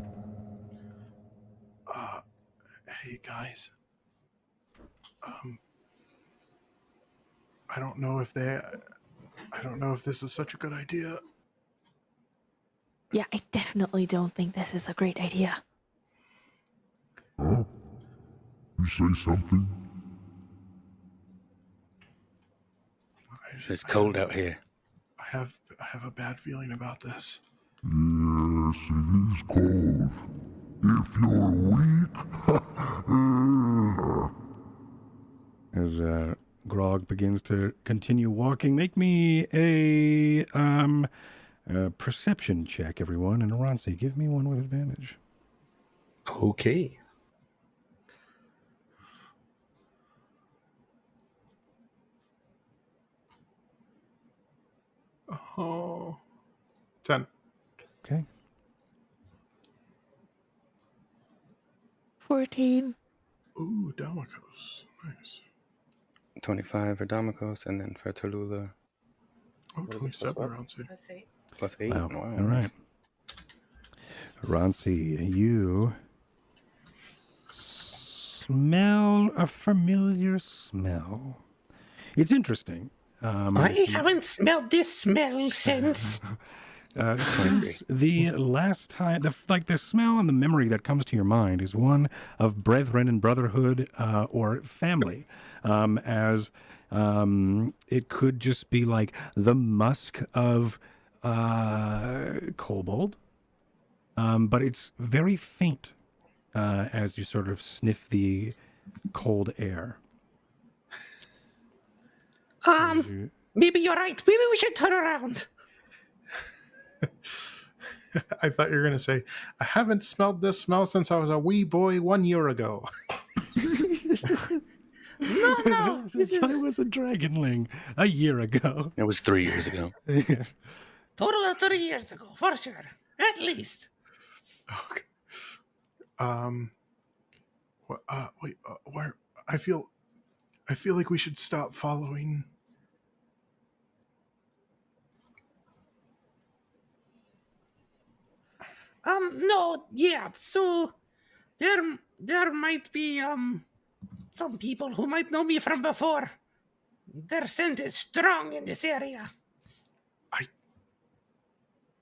Hey guys. I don't know if this is such a good idea. Yeah, I definitely don't think this is a great idea. Huh? You say something? It's cold out here. I have a bad feeling about this. Yes, it is cold. If you're weak, As Grog begins to continue walking, make me a perception check, everyone. And Oransi, give me one with advantage. Okay. Oh, 10. Okay. 14. Ooh, Dra'aCo's. Nice. 25 for Dra'aCo's, and then for Tallulah, Oh, What is it, 27 plus what? around six. plus 8. Wow. Wow, All right. Oransi, you smell a familiar smell. It's interesting. I haven't smelled this smell since. Since the last time, the smell and the memory that comes to your mind is one of brethren and brotherhood or family, as it could just be like the musk of kobold, but it's very faint as you sort of sniff the cold air. Maybe you're right. Maybe we should turn around. I thought you were going to say, I haven't smelled this smell since I was a wee boy 1 year ago. No. This I is was a dragonling a year ago. It was 3 years ago. total of 30 years ago, for sure. At least. Okay. Wait, where? I feel like we should stop following. No, yeah. So there might be some people who might know me from before. Their scent is strong in this area.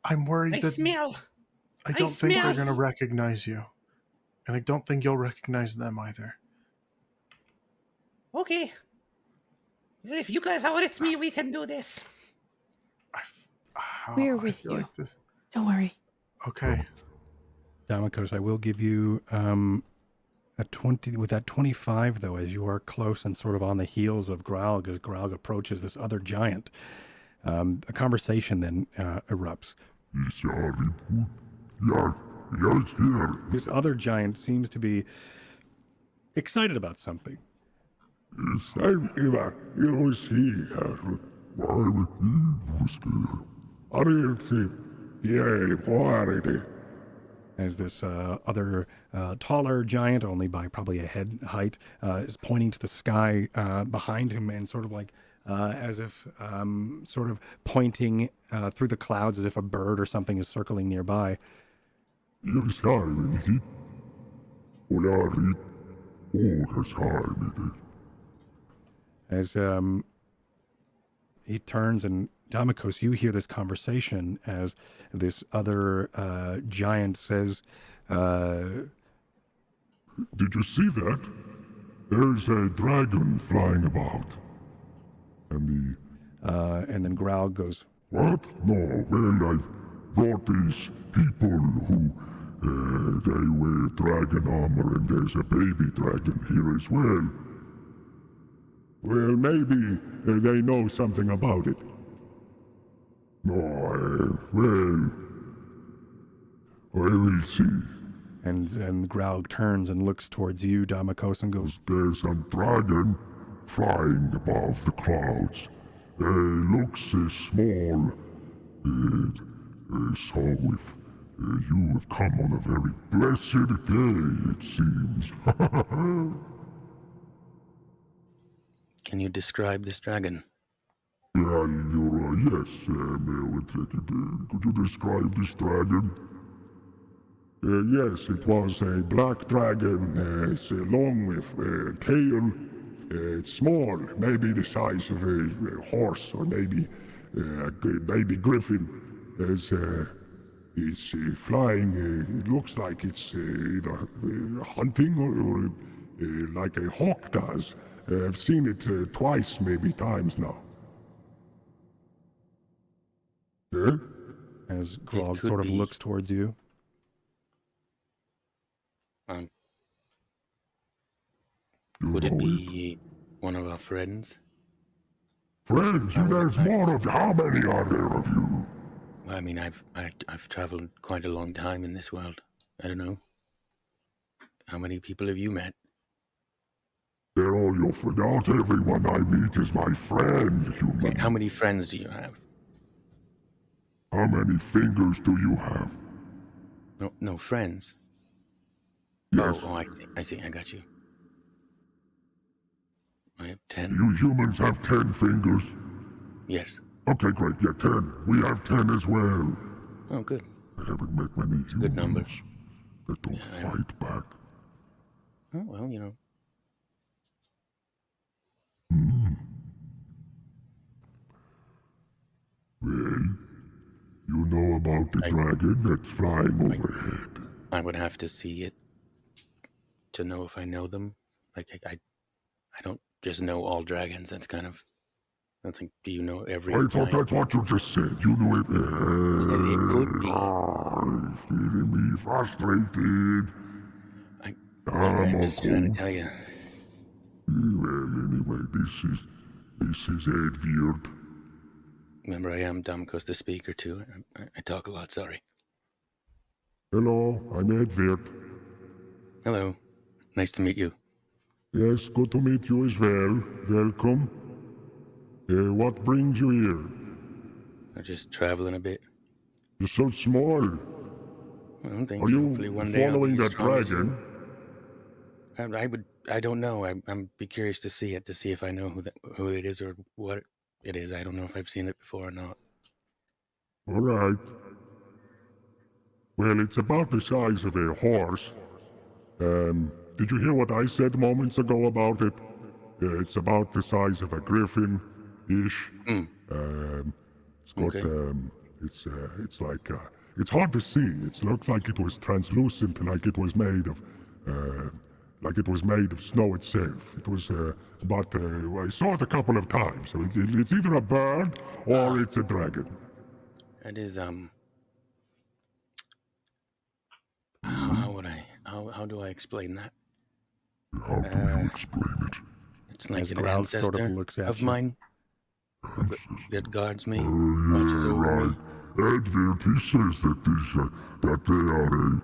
I'm worried I that smell. I don't think they're smell. going to recognize you. And I don't think you'll recognize them either. Okay. If you guys are with me, we can do this. We're I with feel you. like this. Don't worry. Okay. Dra'aCo's, I will give you a 20 with that 25 though, as you are close and sort of on the heels of Graug as Graug approaches this other giant. A conversation then erupts. This other giant seems to be excited about something. As this other taller giant, only by probably a head height, is pointing to the sky behind him and sort of like as if sort of pointing through the clouds as if a bird or something is circling nearby. As he turns and Dra'aCo's, you hear this conversation as this other giant says, Did you see that? There's a dragon flying about. And and then Graug goes, what? No, well, I've brought these people who, they wear dragon armor and there's a baby dragon here as well. Well, maybe they know something about it. No, well, I will see. and Graug turns and looks towards you, Dra'aCo's, and goes, There's a dragon flying above the clouds. Looks small. So if you have come on a very blessed day, it seems. Can you describe this dragon? Yeah, yes, could you describe this dragon? Yes, it was a black dragon. It's long with tail. It's small, maybe the size of a horse or maybe a baby griffin. As it's flying, it looks like it's either hunting or like a hawk does. I've seen it twice, maybe times now. Yeah? as Graug could sort of be. looks towards you. Could it be one of our friends? Friends, there's more of you. How many are there of you? Well, I mean, I've traveled quite a long time in this world. I don't know. How many people have you met? They're all your friends. Not everyone I meet is my friend, human. How many friends do you have? How many fingers do you have? No friends. Yes. Oh, I see. I got you. I have 10. You humans have 10 fingers? Yes. Okay, great. Yeah, 10. We have 10 as well. Oh, good. I haven't met many humans Good numbers. that don't fight back. Oh, well, you know. Well, you know about the dragon that's flying overhead. I would have to see it to know if I know them. Like, I don't just know all dragons. That's kind of... I don't think... Do you know every I thought giant? that's what you just said. You knew it. Said it could be. It's getting me frustrated. I'm just trying to tell you. Well, anyway, this is Edward. Remember, I am Dra'aCo's the speaker, too. I talk a lot, sorry. Hello, I'm Edward. Hello. Nice to meet you. Yes, good to meet you as well. Welcome. What brings you here? I'm just traveling a bit. You're so small. Well, thank Are you. you Hopefully one day I'll following be as that strong as dragon? you. I don't know. I'm be curious to see it, to see if I know who it is or what it is. I don't know if I've seen it before or not. All right. Well, it's about the size of a horse. Did you hear what I said moments ago about it? It's about the size of a griffin-ish. It's got, Okay. it's like, it's hard to see. It looks like it was translucent, like it was made of snow itself. It was, but I saw it a couple of times. So it's either a bird or it's a dragon. That is how do I explain that? How do you explain it? It's like As an Growlithe ancestor sort of looks at of you. mine that guards me, watches over me. Edvard, he says that that they are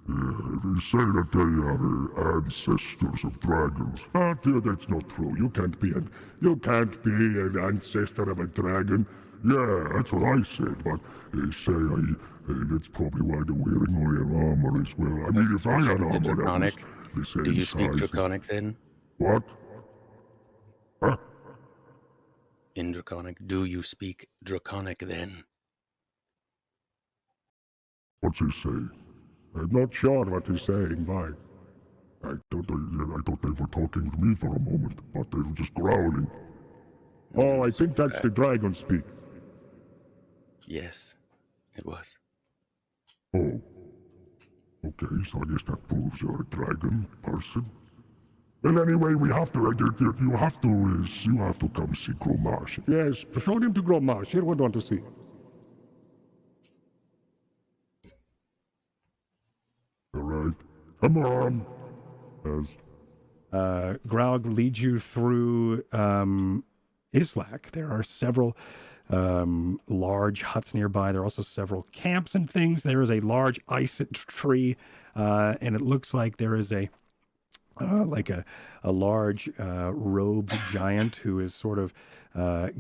they say that they are ancestors of dragons. But that's not true. You can't be an ancestor of a dragon. Yeah, that's what I said. But they say that's probably why they're wearing all their armor as well. I mean, if I had armor, that was Draconic. the same Do you speak size. Draconic then? What? Huh? In Draconic, do you speak Draconic then? What's he saying? I'm not sure what he's saying. Why? I thought they were talking to me for a moment, but they were just growling. Oh, I think that's the dragon speak. Yes, it was. Oh. Okay, so I guess that proves you're a dragon person. Well, anyway, you have to come see Gromarsh. Yes, show him to Gromarsh. He would want to see him. All right, come on. Yes. Graug leads you through Islak. There are several large huts nearby. There are also several camps and things. There is a large ice tree, and it looks like there is a large robed giant who is sort of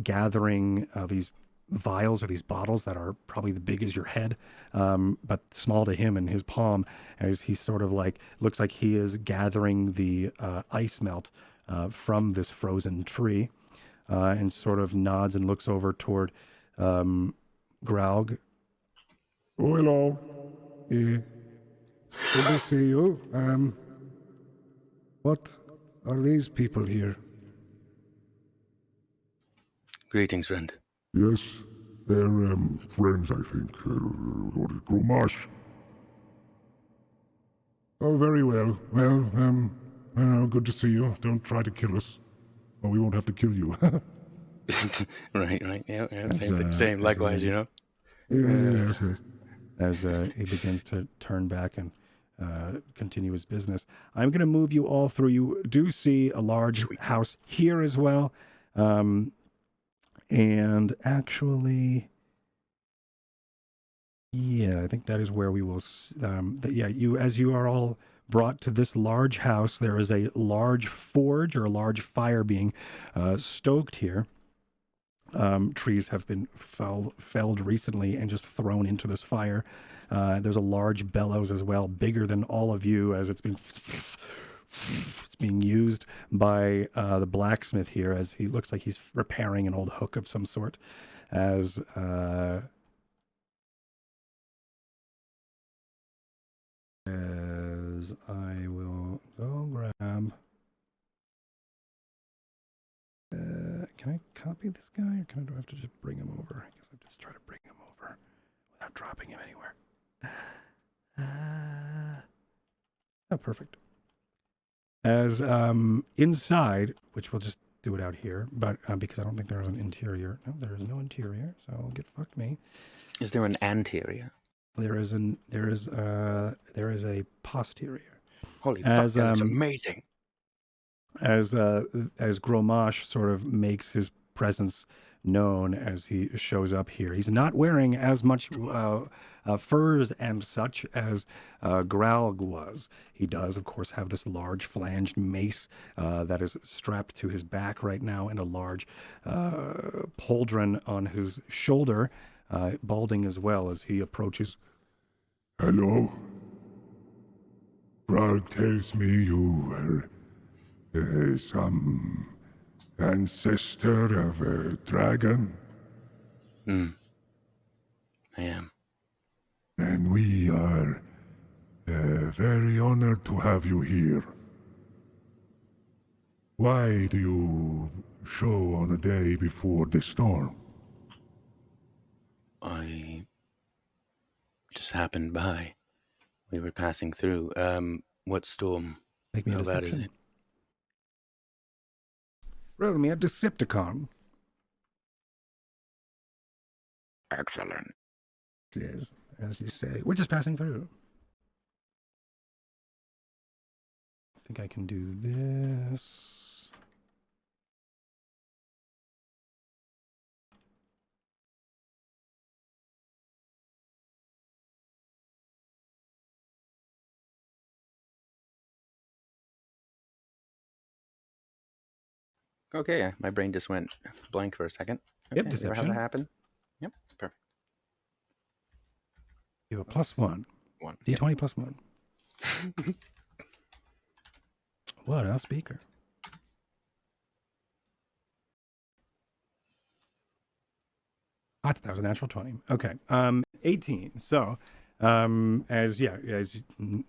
gathering these vials or these bottles that are probably the big as your head, but small to him in his palm, as he sort of looks like he is gathering the ice melt from this frozen tree, and sort of nods and looks over toward Graug. Oh, hello. Good to see you. What are these people here? Greetings, friend. Yes, they're friends, I think. Gromarsh. Oh, very well. Well, good to see you. Don't try to kill us, or we won't have to kill you. right. Yeah, As, same. Likewise, you know. Yes. As he begins to turn back and continue his business. I'm going to move you all through. You do see a large house here as well. And actually, yeah, I think that is where we will. As you are all brought to this large house, there is a large forge or a large fire being stoked here. Trees have been felled recently and just thrown into this fire. There's a large bellows as well, bigger than all of you, as it's being used by the blacksmith here, as he looks like he's repairing an old hook of some sort. As I will go grab. Can I copy this guy, or do I have to just bring him over? I guess I'll just try to bring him over without dropping him anywhere. Oh, perfect. As inside, which we'll just do it out here, but because I don't think there is an interior. No, there is no interior, so get fucked me. Is there an anterior? There is a posterior. Holy fuck, that looks amazing. As Gromarsh sort of makes his presence known as he shows up here. He's not wearing as much furs and such as Graug was. He does, of course, have this large flanged mace that is strapped to his back right now, and a large pauldron on his shoulder, balding as well as he approaches. Hello? Graug tells me you were some ancestor of a dragon. I am. And we are very honored to have you here. Why do you show on a day before the storm? I just happened by. We were passing through. What storm? Make me a How bad is deception. it? Roll me a Decepticon. Excellent. Yes, as you say. We're just passing through. I think I can do this. Okay, my brain just went blank for a second. Yep, Okay, ever have that deception. happen? Yep, perfect. You have a +1. One. D20 +1. What a speaker. I thought that was a natural 20. Okay. 18. So, as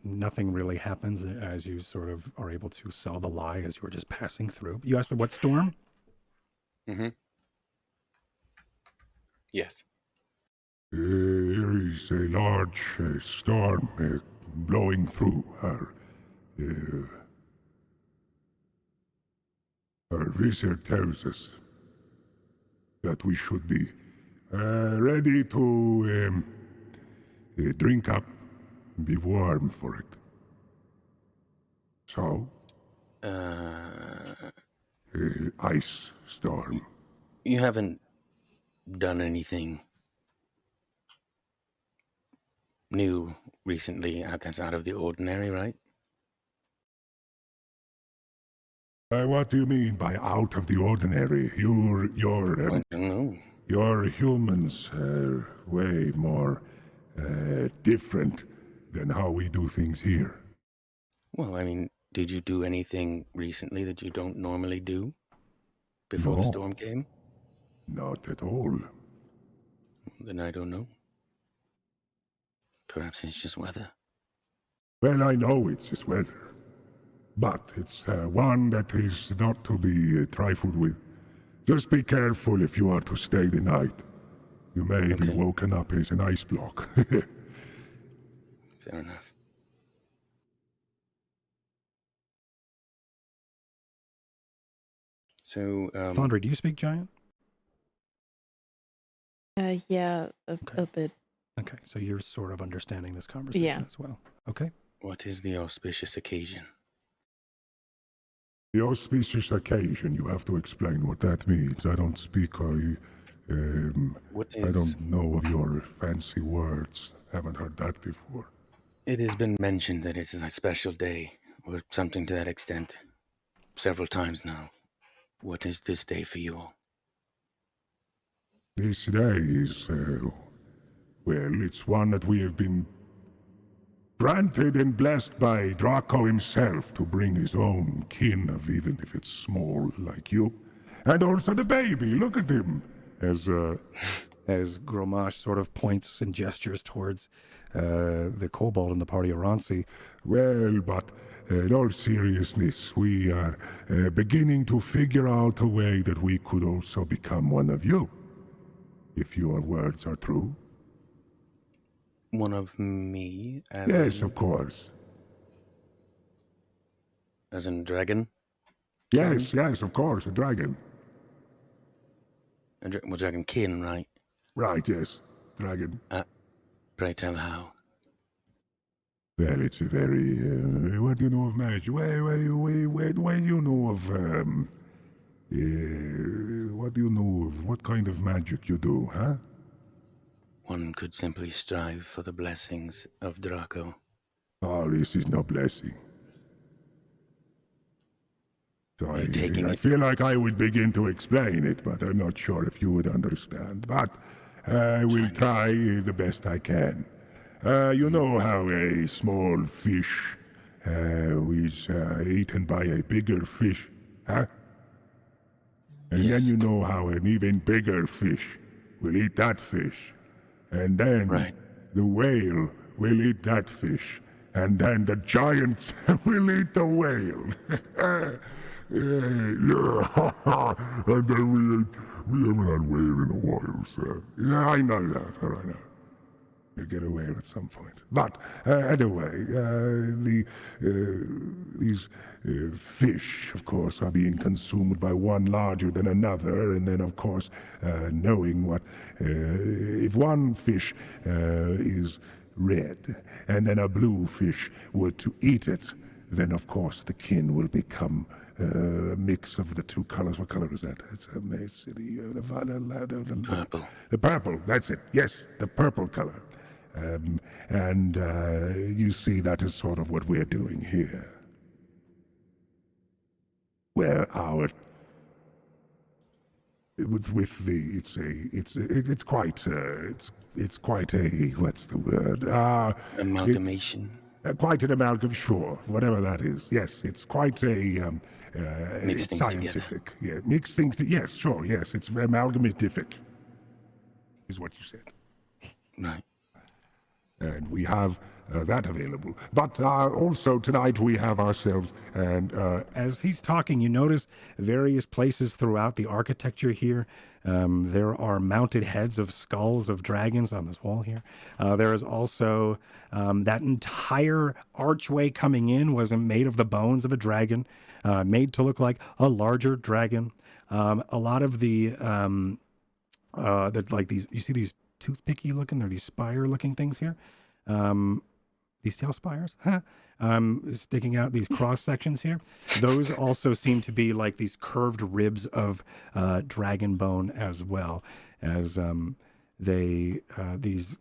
nothing really happens as you sort of are able to sell the lie as you were just passing through. You asked the what storm? Mm-hmm. Yes. There is a large storm blowing through. Our wizard tells us that we should be ready to drink up, be warm for it. So, ice storm. You haven't done anything new recently that's out of the ordinary, right? What do you mean by out of the ordinary? I don't know. Your humans are way more different than how we do things here. Well, I mean, did you do anything recently that you don't normally do before the No. storm came? Not at all. Then I don't know. Perhaps it's just weather. Well, I know it's just weather, but it's one that is not to be trifled with. Just be careful if you are to stay the night. You may be Okay. woken up as an ice block. Fair enough. So, Thondri, do you speak giant? Yeah, Okay. a bit. Okay, so you're sort of understanding this conversation Yeah. as well. Okay. what is the auspicious occasion? The auspicious occasion, you have to explain what that means. I don't speak, What I is... don't know of your fancy words. Haven't heard that before. It has been mentioned that it's a special day, or something to that extent, several times now. What is this day for you all? This day is, well, it's one that we have been granted and blessed by Dra'aCo himself to bring his own kin of, even if it's small like you. And also the baby, look at him. As Gromash sort of points and gestures towards the kobold in the party, Oransi. Well, but in all seriousness, we are beginning to figure out a way that we could also become one of you. If your words are true. One of me, as Yes, in, of course. as in dragon? Yes, yes, of course, a dragon. Well, dragon kin, right? Right, yes, dragon. Pray tell how. Well, it's a very, what do you know of magic? What do you know of, what do you know of, what kind of magic you do, huh? One could simply strive for the blessings of Dra'aCo. Oh, this is no blessing. So Are you taking I it? feel like I would begin to explain it, but I'm not sure if you would understand. But I will try the best I can. You know how a small fish is eaten by a bigger fish, huh? And Yes. then you know how an even bigger fish will eat that fish. And then Right. the whale will eat that fish. And then the giants will eat the whale. Yeah, and then we haven't had whale in a while, so yeah, I know that. All right, we'll get a whale at some point. But anyway, these fish, of course, are being consumed by one larger than another, and then, of course, knowing what if one fish is red, and then a blue fish were to eat it, then of course the kin will become a mix of the two colors. What color is that? It's the Purple. The purple, that's it. Yes, the purple color. And you see, that is sort of what we're doing here. Where our with the it's quite a what's the word? Amalgamation. Quite an amalgam, sure, whatever that is. Yes, it's quite a Mix things scientific. Yeah, mix things. Yes, sure. Yes, it's amalgamative, is what you said. Right. And we have that available. But also tonight we have ourselves and As he's talking, you notice various places throughout the architecture here. There are mounted heads of skulls of dragons on this wall here. There is also that entire archway coming in was made of the bones of a dragon, made to look like a larger dragon. A lot of the like these, you see these toothpicky looking, or these spire looking things here. These tail spires, sticking out, these cross sections here. Those also seem to be like these curved ribs of dragon bone, as well as these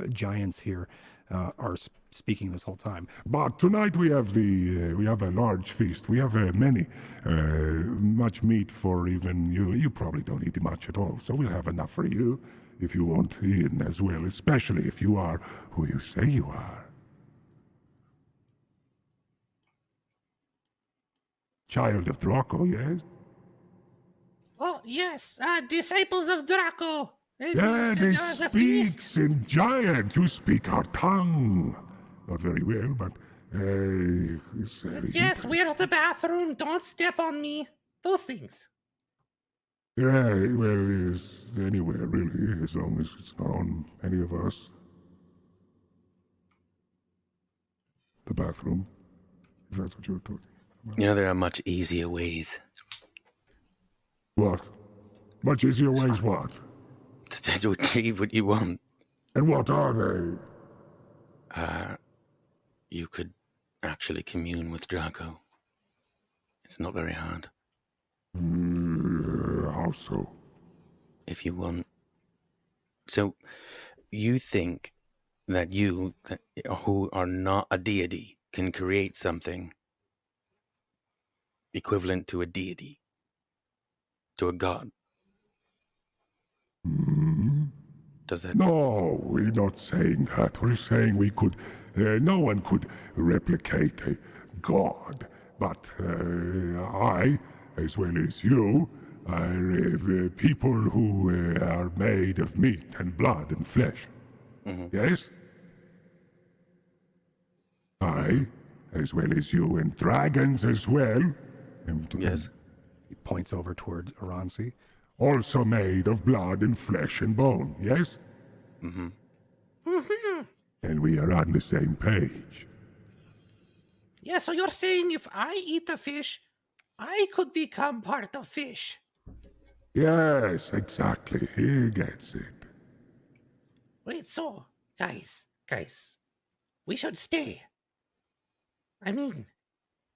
giants here are speaking this whole time. but tonight we have a large feast. We have much meat for even you. You probably don't eat much at all, so we'll have enough for you if you want in as well, especially if you are who you say you are. Child of Dra'aCo, yes? Oh, yes, disciples of Dra'aCo. Yeah, they speaks in giant. You speak our tongue. Not very well, but Yes, where's the bathroom? Don't step on me. Those things. yeah, well, it's anywhere really, as long as it's not on any of us. The bathroom, if that's what you're talking about. You know, there are much easier ways What? Much easier ways what? to achieve what you want. And what are they? You could actually commune with Dra'aCo. It's not very hard. How so? If you want. So, you think that you, who are not a deity, can create something equivalent to a deity, to a god? Does that? No, we're not saying that. We're saying we could. No one could replicate a god, but I, as well as you, are people who are made of meat and blood and flesh. Yes? I, as well as you, and dragons as well. Yes. He points over towards Oransi. Also made of blood and flesh and bone, yes? And we are on the same page. Yeah, so you're saying if I eat a fish, I could become part of fish. Yes, exactly. He gets it. Wait, so, guys, we should stay. I mean,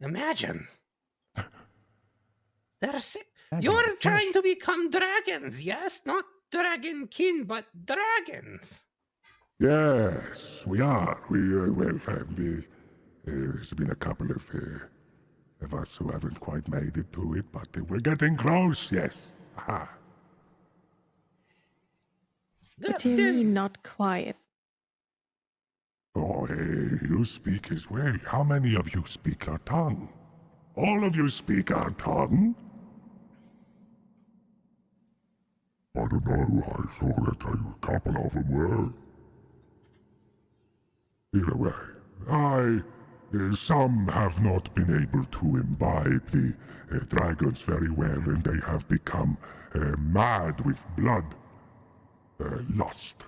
imagine. You're trying to become dragons, yes? Not dragon kin, but dragons. Yes, we are. There's been a couple of us who haven't quite made it to it, but we're getting close, yes. Aha. What do you mean, not quiet? Oh, you speak as well. How many of you speak our tongue? All of you speak our tongue? I don't know. I saw that a couple of them were. Either way, Some have not been able to imbibe the dragons very well, and they have become mad with blood lust.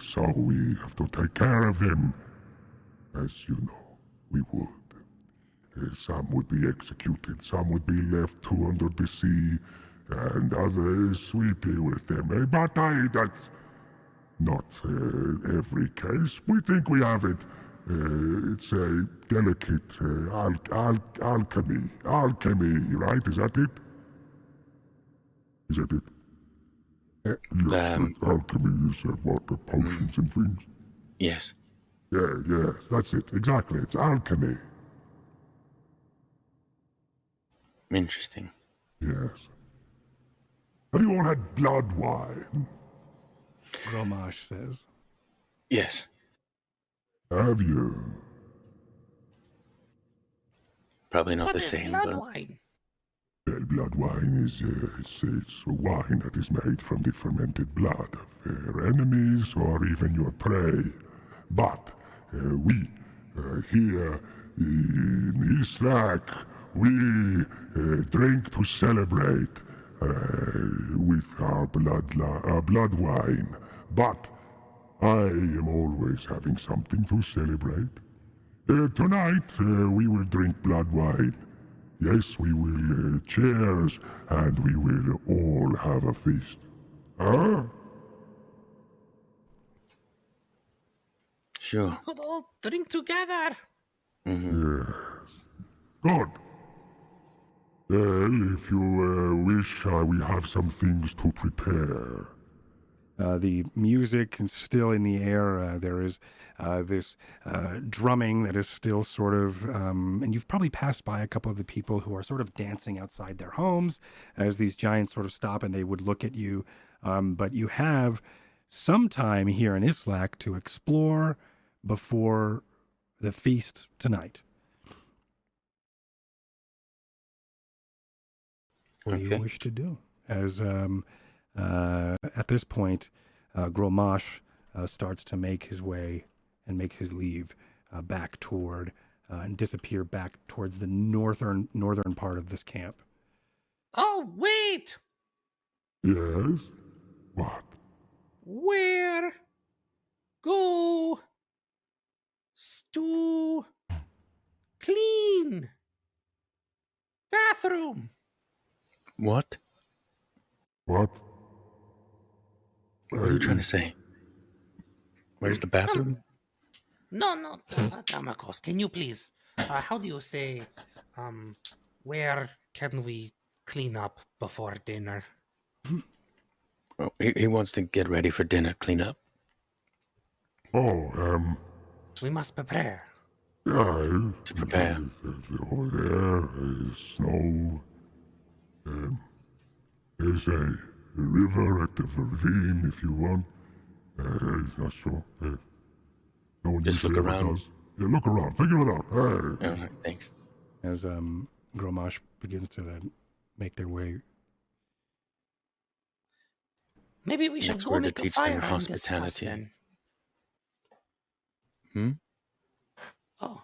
So we have to take care of them, as you know, we would. Some would be executed, some would be left to under the sea, and others we deal with them. But that's not every case. We think we have it. It's a delicate alchemy, right? Is that it? Is that it? Yes, alchemy is what, the potions and things? Yes. Yes, that's it. Exactly, it's alchemy. Interesting. Yes. Have you all had blood wine? Gromash says. Yes. Have you? Probably not What the is same, blood but wine? Well, blood wine is it's a wine that is made from the fermented blood of your enemies or even your prey. But we here in Islak, we drink to celebrate with our blood wine. But I am always having something to celebrate. Tonight we will drink blood wine. Yes, we will cheers, and we will all have a feast. Huh? sure. Could all drink together. Yes. Good. Well, if you wish, we have some things to prepare. The music is still in the air. There is this drumming that is still sort of, and you've probably passed by a couple of the people who are sort of dancing outside their homes as these giants sort of stop and they would look at you. But you have some time here in Islak to explore before the feast tonight. What do you Okay. wish to do? As at this point, Gromash starts to make his way and make his leave back toward and disappear back towards the northern part of this camp. Oh, wait! Yes? What? Where go to clean bathroom? What? What? What are you trying to say? Where's the bathroom? No, Dra'aCo's, can you please? How do you say? Where can we clean up before dinner? Oh, he wants to get ready for dinner, clean up. Oh, We must prepare. yeah. To prepare. Over there is snow. There's a river at the ravine if you want. It's not sure. No one Just usually look ever around. does. Yeah, look around. Figure it out. Hey. All right, thanks. As Gromash begins to make their way. Maybe we should Next go word to make a teach them fire and discuss hospitality. then. Oh,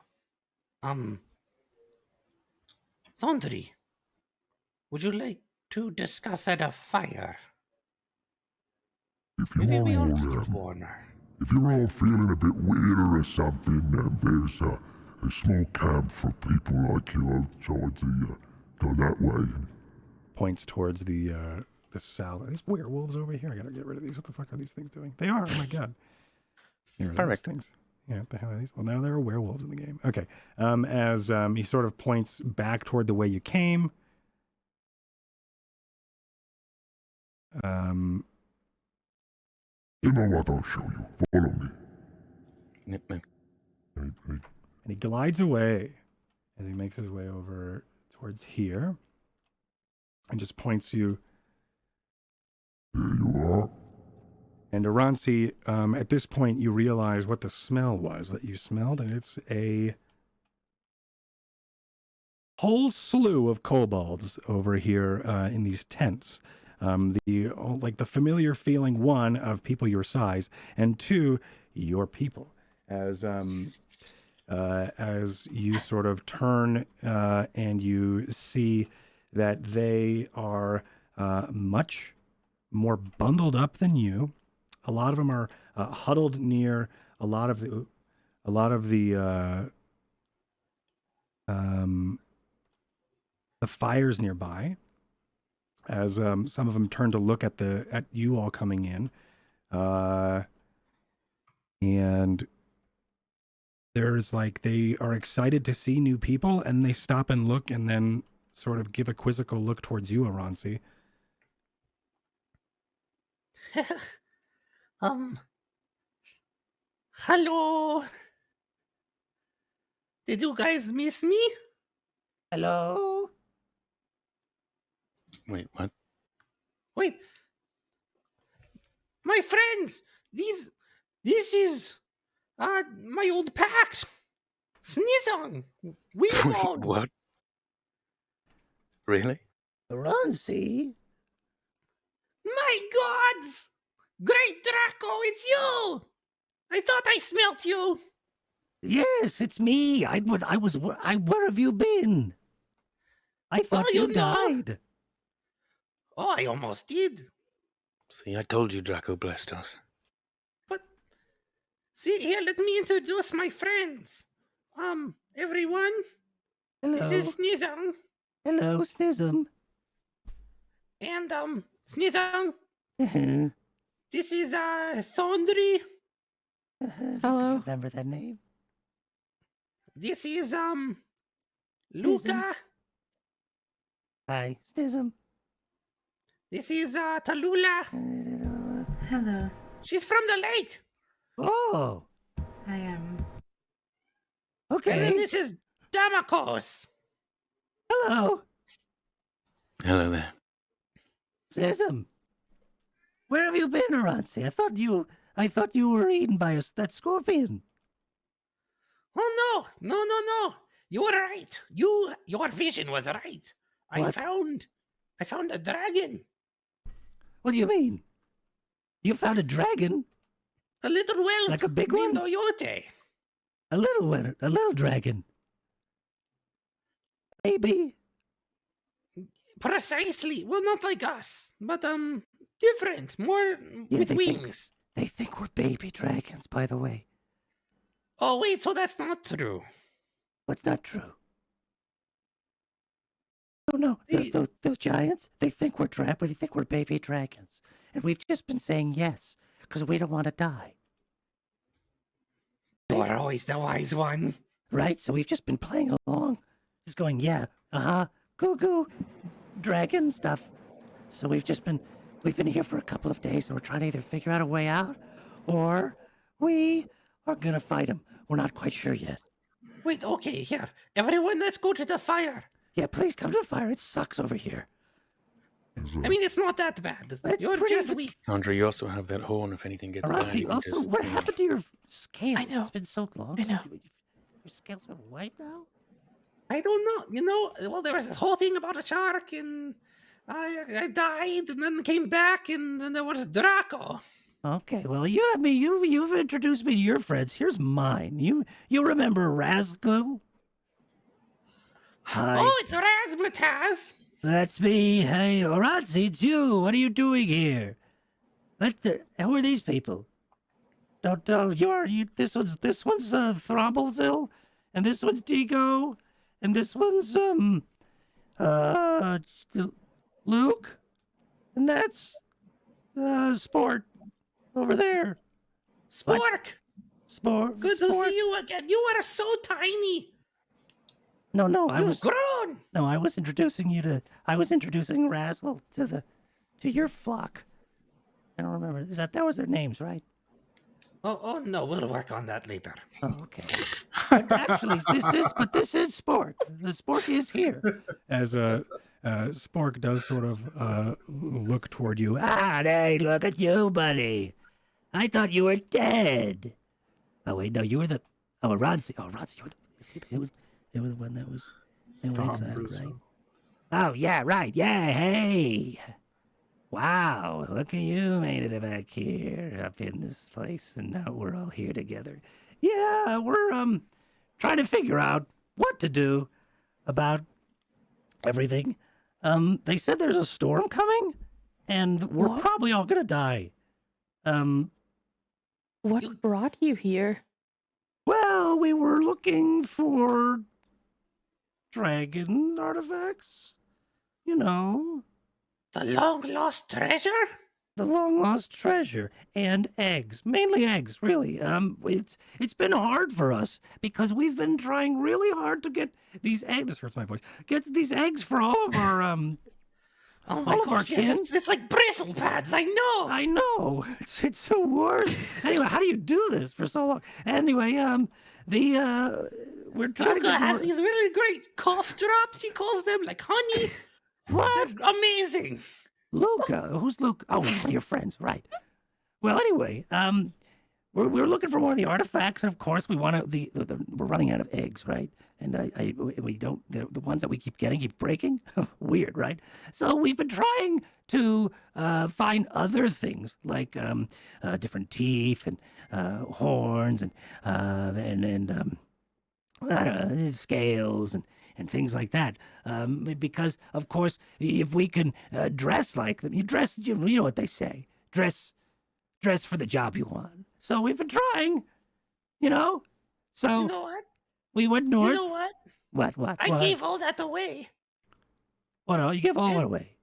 Thondri, would you like to discuss at a fire? If you Maybe we all all, keep warmer. if you're all feeling a bit weird or something, there's a small camp for people like you out towards the, go that way. Points towards the south. There's werewolves over here. I gotta get rid of these. What the fuck are these things doing? They are. Oh my god. There are those Perfect. things. Yeah, what the hell are these? Well, now there are werewolves in the game. Okay. As he sort of points back toward the way you came. You know what? I'll show you. Follow me. Nip, nip. Hey, And he glides away as he makes his way over towards here and just points you. There you are. And Oransi, at this point, you realize what the smell was that you smelled, and it's a whole slew of kobolds over here in these tents. The familiar feeling, one, of people your size, and two, your people. As as you sort of turn and you see that they are much more bundled up than you. A lot of them are huddled near a lot of the fires nearby. As some of them turn to look at you all coming in, and there's like they are excited to see new people, and they stop and look, and then sort of give a quizzical look towards you, Oransi. Hello. Did you guys miss me? Hello. Wait, what? Wait. My friends, this is my old pack. Snizong. We Wait, won. what? Really? Oransi? My gods! Great Draco, it's you! I thought I smelt you. Yes, it's me. Where have you been? I thought you you know. died. Oh, I almost did. See, I told you Draco blessed us. But see here, let me introduce my friends. Everyone, Hello. this is Snizong. Hello, Snism. And Snizong, Uh-huh. this is Thondri. Hello. Remember that name? This is Luca. Hi, Snism. This is Tallulah. Hello, She's from the lake. Oh, I am. And then okay. this is Dra'aCo's. Hello, Hello there. Snism. Where have you been, Oransi? I thought you were eaten by that scorpion. Oh no. You were right. Your vision was right. I What? found a dragon. What do you mean? You found a dragon? A little whelp Like a big named one? Oyote. A little dragon. Maybe. Precisely. Well, not like us, but different, more Yeah, with they think- wings. They think we're baby dragons, by the way. Oh wait, so that's not true. What's not true? No. They- Those giants, they think we're but they think we're baby dragons. And we've just been saying yes, because we don't want to die. You are always the wise one. Right? So we've just been playing along. Just going, yeah, goo, dragon stuff. So we've been here for a couple of days, and we're trying to either figure out a way out, or we are gonna fight them. We're not quite sure yet. Wait, okay, here. Everyone, let's go to the fire. Yeah, please come to the fire. It sucks over here. I mean, it's not that bad. It's You're pretty- just it's- weak. Thondri, you also have that horn if anything gets bad. Oransi, you can also, just, what you know, happened to your scales? I know. It's been so long. I know. Your scales are white now? I don't know. You know, well, there was this whole thing about a shark, and I died, and then came back, and then there was Draco. Okay, well, you've introduced me to your friends. Here's mine. You remember Razgul? Hi. Oh, it's Razmataz. That's me. Hey, Oransi, it's you. What are you doing here? Who are these people? This one's Thromblezil, and this one's Digo, and this one's Luke, and that's Sport over there. Spork. Sport. Good to Sport. see you again. You are so tiny. No, You've grown. I was introducing Razzle to your flock. I don't remember. That was their names, right? Oh no, we'll work on that later. Oh, okay. Actually, this is Spork. The Spork is here. As Spork does sort of look toward you. Hey, look at you, buddy. I thought you were dead. Oh wait, no, you were the Oransi. Oh, Oransi, you were the one that was right? Oh yeah, right. Yeah, hey. Wow, look at you made it back here up in this place, and now we're all here together. Yeah, we're trying to figure out what to do about everything. They said there's a storm coming, and we're What? probably all gonna die. What brought you here? Well, we were looking for dragon artifacts. You know, The long lost treasure? the long lost treasure and eggs, mainly eggs. Really, it's been hard for us because we've been trying really hard to get these eggs. This hurts my voice. Get these eggs for all of our Oh my all of our gosh, yes, kin. it's like bristle pads, I know. I know. It's the worst. Anyway, how do you do this for so long? Anyway, we're trying to Luca get has more... these really great cough drops, he calls them, like honey. What? They're amazing. Luca? Who's Luca? Oh, one of your friends, right? Well, anyway, we're looking for one of the artifacts, and of course, we want to. We're running out of eggs, right? And we don't. The ones that we keep getting keep breaking. Weird, right? So we've been trying to find other things like different teeth and horns and I don't know, scales and things like that. Because of course, if we can dress like them, you know what they say, dress for the job you want. So we've been trying, you know. So You know what? we went north. You know what? What? I gave all that away. What? Oh, you gave all that away.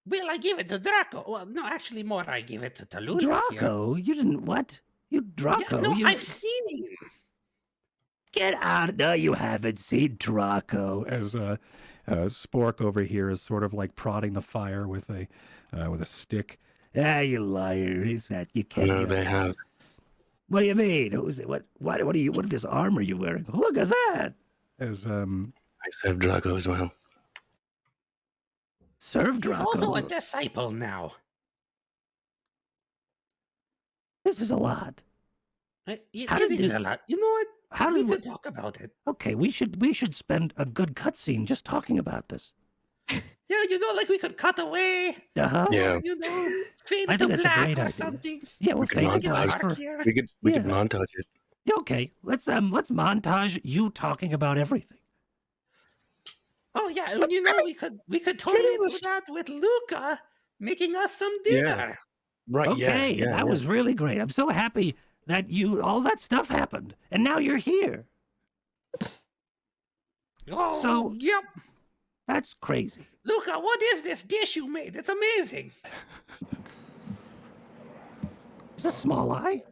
Well, I gave it to Dra'aCo. Well, no, actually, more. I give it to Luna. Dra'aCo? You didn't what? You Dra'aCo? Yeah, no, you... I've seen him. Get out! No, you haven't seen Dra'aCo. As Spork over here is sort of like prodding the fire with a stick. Ah, you liar! Is that you can't? No, they have. What do you mean? Who's it? What are you? What is this armor you wearing? Look at that! As I serve Dra'aCo as well. Serve He's Dra'aCo. also a disciple now. This is a lot. How It did is you- a lot. You know what? How We did we... could talk about it. Okay, we should spend a good cutscene just talking about this. Yeah, you know, like we could cut away. Uh-huh. Yeah. Or, you know, fade I to think that's a black great or idea. something. Yeah, we'll We could fade Make to it montage black dark for... here. We could Yeah. montage it. Yeah, okay, let's montage you talking about everything. Oh yeah, and you know we could totally do that with Luca making us some dinner. Right, Okay, yeah. that was really great. I'm so happy that all that stuff happened, and now you're here. Oh, So- yep. That's crazy. Luca, what is this dish you made? It's amazing. Is this small eye?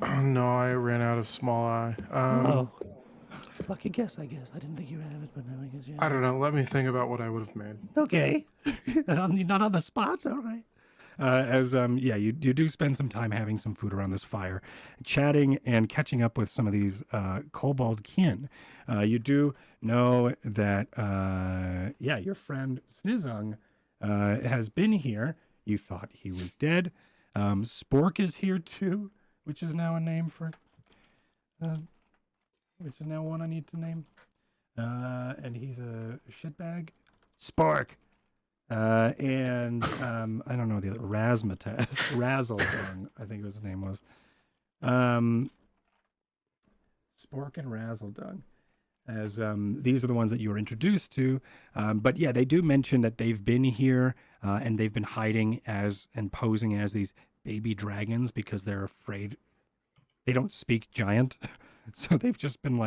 Oh, no, I ran out of small eye. Oh, lucky guess, I guess. I didn't think you would have it, but now I guess you have I don't know. Let me think about what I would have made. it. Okay, not on the spot. All right. You do spend some time having some food around this fire, chatting and catching up with some of these kobold kin. You do know that your friend Snizung has been here. You thought he was dead. Spork is here too, which is now a name for which is now one I need to name. And he's a shitbag. Spork. And I don't know the other Razmataz, Razzledung, I think his name was. Spork and Razzledung, as these are the ones that you were introduced to. But yeah, they do mention that they've been here and they've been hiding as and posing as these baby dragons because they're afraid they don't speak giant. So they've just been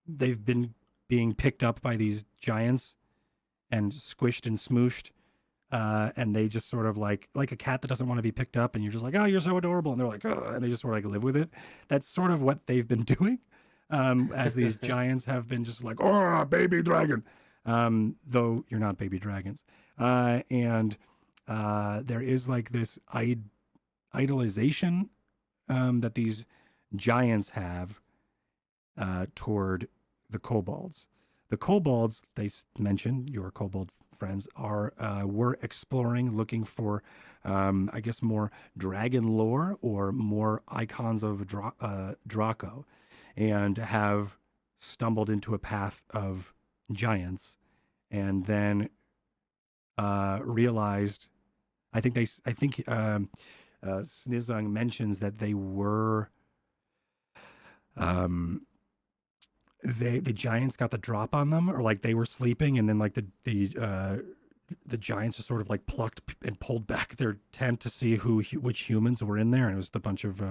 they've been being picked up by these giants and squished and smooshed, and they just sort of like a cat that doesn't want to be picked up, and you're just like, oh, you're so adorable, and they're like, oh, and they just sort of live with it. That's sort of what they've been doing, as these giants have been just like, oh, baby dragon, though you're not baby dragons, and there is like this idolization that these giants have toward the kobolds. The kobolds, they mentioned, your kobold friends, were exploring, looking for, I guess, more dragon lore or more icons of Dra'aCo, and have stumbled into a path of giants, and then realized, I think Snizung mentions that they were the giants got the drop on them, or like they were sleeping, and then like the giants just sort of like plucked and pulled back their tent to see which humans were in there, and it was a bunch of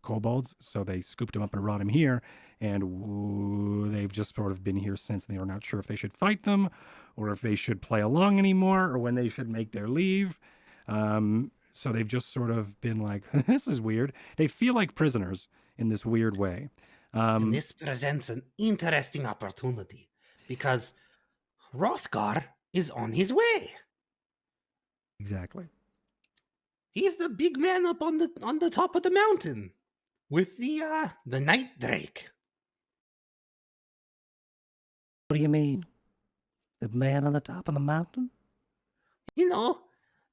kobolds. So they scooped him up and brought him here, and they've just sort of been here since. And they were not sure if they should fight them, or if they should play along anymore, or when they should make their leave. So they've just sort of been like, this is weird. They feel like prisoners in this weird way. And this presents an interesting opportunity because Hrothgar is on his way. Exactly. He's the big man up on the top of the mountain with the night drake. What do you mean? The man on the top of the mountain? You know,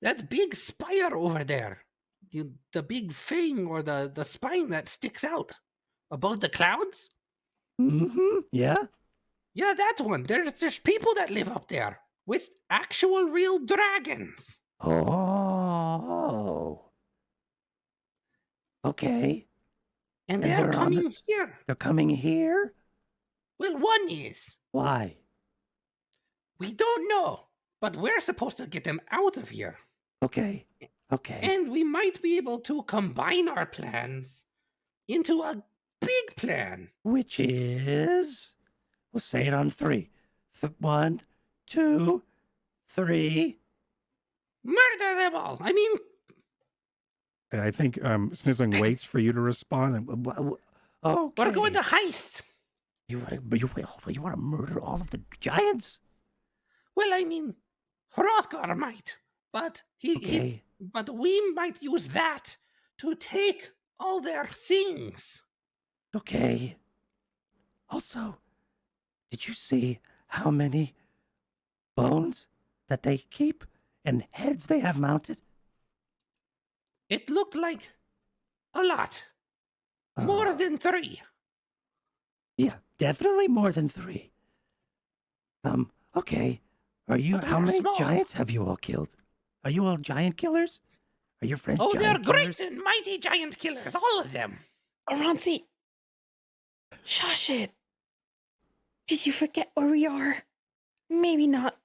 that big spire over there. The big fang or the spine that sticks out above the clouds. Mm-hmm. Yeah? Yeah, that one. There's people that live up there with actual real dragons. Oh. Okay. And they're coming here. They're coming here? Well, one is. Why? We don't know, but we're supposed to get them out of here. Okay. Okay. And we might be able to combine our plans into a big plan. Which is... We'll say it on 3. 1, 2, 3. Murder them all. I mean... I think Snizzling waits for you to respond. Okay. We're going to heist. You want to murder all of the giants? Well, I mean, Hrothgar might, but but we might use that to take all their things. Okay. Also, did you see how many bones that they keep and heads they have mounted? It looked like a lot. More than 3. Yeah, definitely more than 3. Okay. How many giants have you all killed? Are you all giant killers? Are your friends giant they're killers? great and mighty giant killers, all of them. Oransi! Shush it! Did you forget where we are? Maybe not.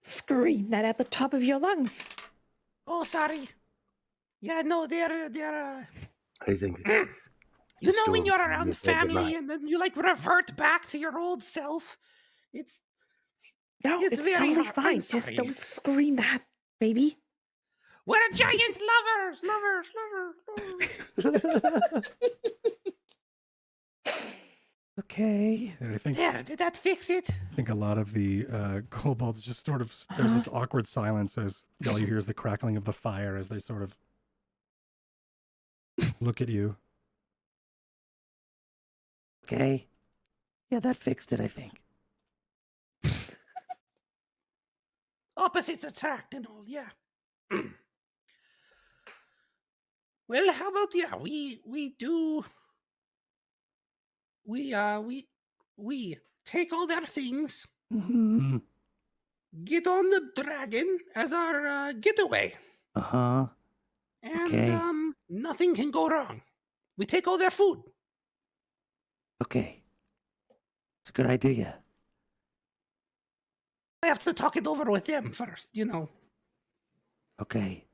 Scream that at the top of your lungs. Oh, sorry. Yeah, no, they're I think. You know when you're around family and then you like revert back to your old self? It's very totally hard. fine. Just don't scream that, baby. We're giant lovers. Okay. And I think There, did that fix it? I think a lot of the kobolds just sort of, there's this awkward silence as all you hear is the crackling of the fire as they sort of look at you. Okay. Yeah, that fixed it, I think. Opposites attract and all, yeah. Well, how about we take all their things, Mm-hmm. get on the dragon as our getaway, Uh-huh. and nothing can go wrong. We take all their food. Okay. It's a good idea. I have to talk it over with them first, you know. Okay.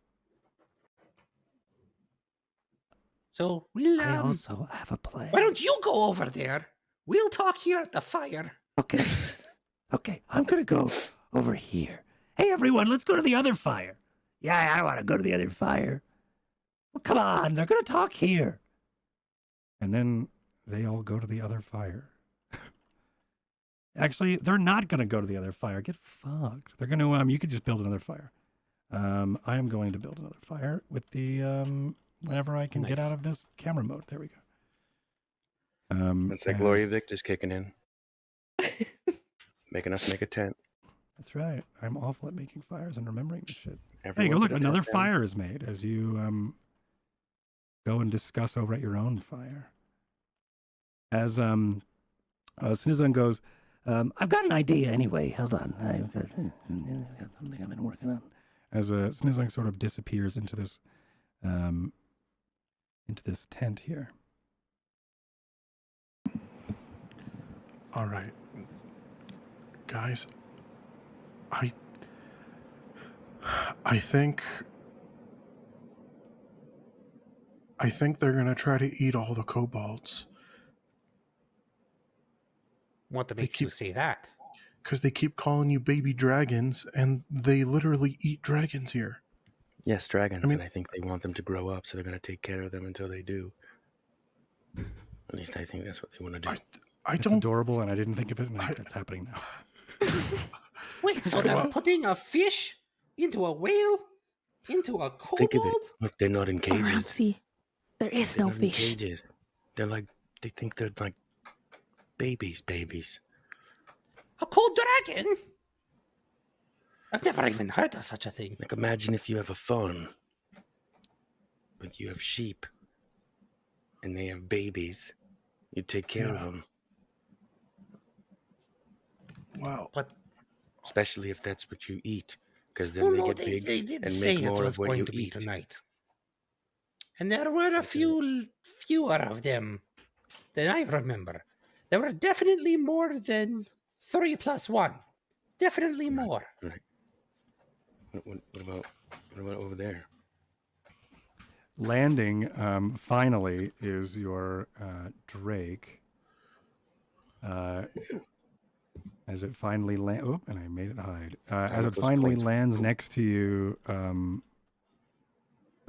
So we'll. I also have a plan. Why don't you go over there? We'll talk here at the fire. Okay. Okay, I'm gonna go over here. Hey, everyone, let's go to the other fire. Yeah, I don't want to go to the other fire. Well, come on, they're gonna talk here. And then they all go to the other fire. Actually, they're not going to go to the other fire. Get fucked. They're going to, you could just build another fire. I am going to build another fire with the, whenever I can get out of this camera mode. There we go. That's that Glory Vic just kicking in. Making us make a tent. That's right. I'm awful at making fires and remembering this shit. There you Everyone go. Look, to the another tent fire is made as you, go and discuss over at your own fire. As, Snizzling goes, I've got an idea anyway. Hold on. I've got something I've been working on. as Snizzling sort of disappears into this tent here. All right. Guys, I think they're going to try to eat all the kobolds. What They makes you say that? Because they keep calling you baby dragons, and they literally eat dragons here. Yes, dragons, I mean- and I think they want them to grow up, so they're going to take care of them until they do. At least I think that's what they want to do. I It's don't... adorable, and I didn't think of it, and it's happening now. Wait, so they're putting a fish into a whale? Into a Think of it. kobold? Look, they're not in cages. Oransi, there is They're no not in fish. cages. They're like, they think they're like babies. A cold dragon? I've never even heard of such a thing. Like, imagine if you have a farm, but you have sheep, and they have babies. You take care of them. Wow. But Especially if that's what you eat, because then they get big they did and say make it more was of what going you to be eat. tonight. And there were a fewer of them than I remember. There were definitely more than 3 plus 1. Definitely more. Right. What about over there? Landing, finally, is your drake. As it finally lands... Oh, and I made it hide. As it finally lands next to you,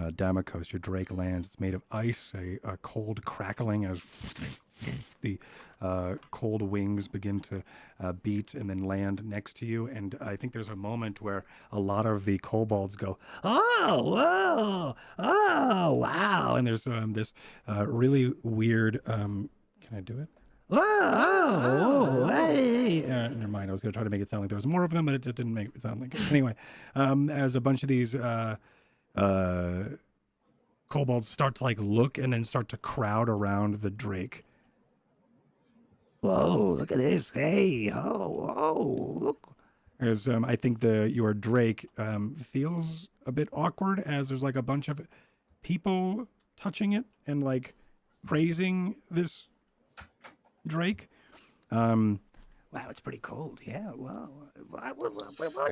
Dra'aCo's, your drake lands. It's made of ice, a cold crackling as the cold wings begin to beat and then land next to you. And I think there's a moment where a lot of the kobolds go, "Oh, whoa, oh, wow!" And there's this really weird. Can I do it? Whoa, hey. Never mind. I was going to try to make it sound like there was more of them, but it just didn't make it sound like it. Anyway, as a bunch of these kobolds start to like look and then start to crowd around the drake. Whoa, look at this. Hey, oh, look. As I think your drake feels a bit awkward as there's like a bunch of people touching it and like praising this drake. Wow, it's pretty cold. Yeah, wow. I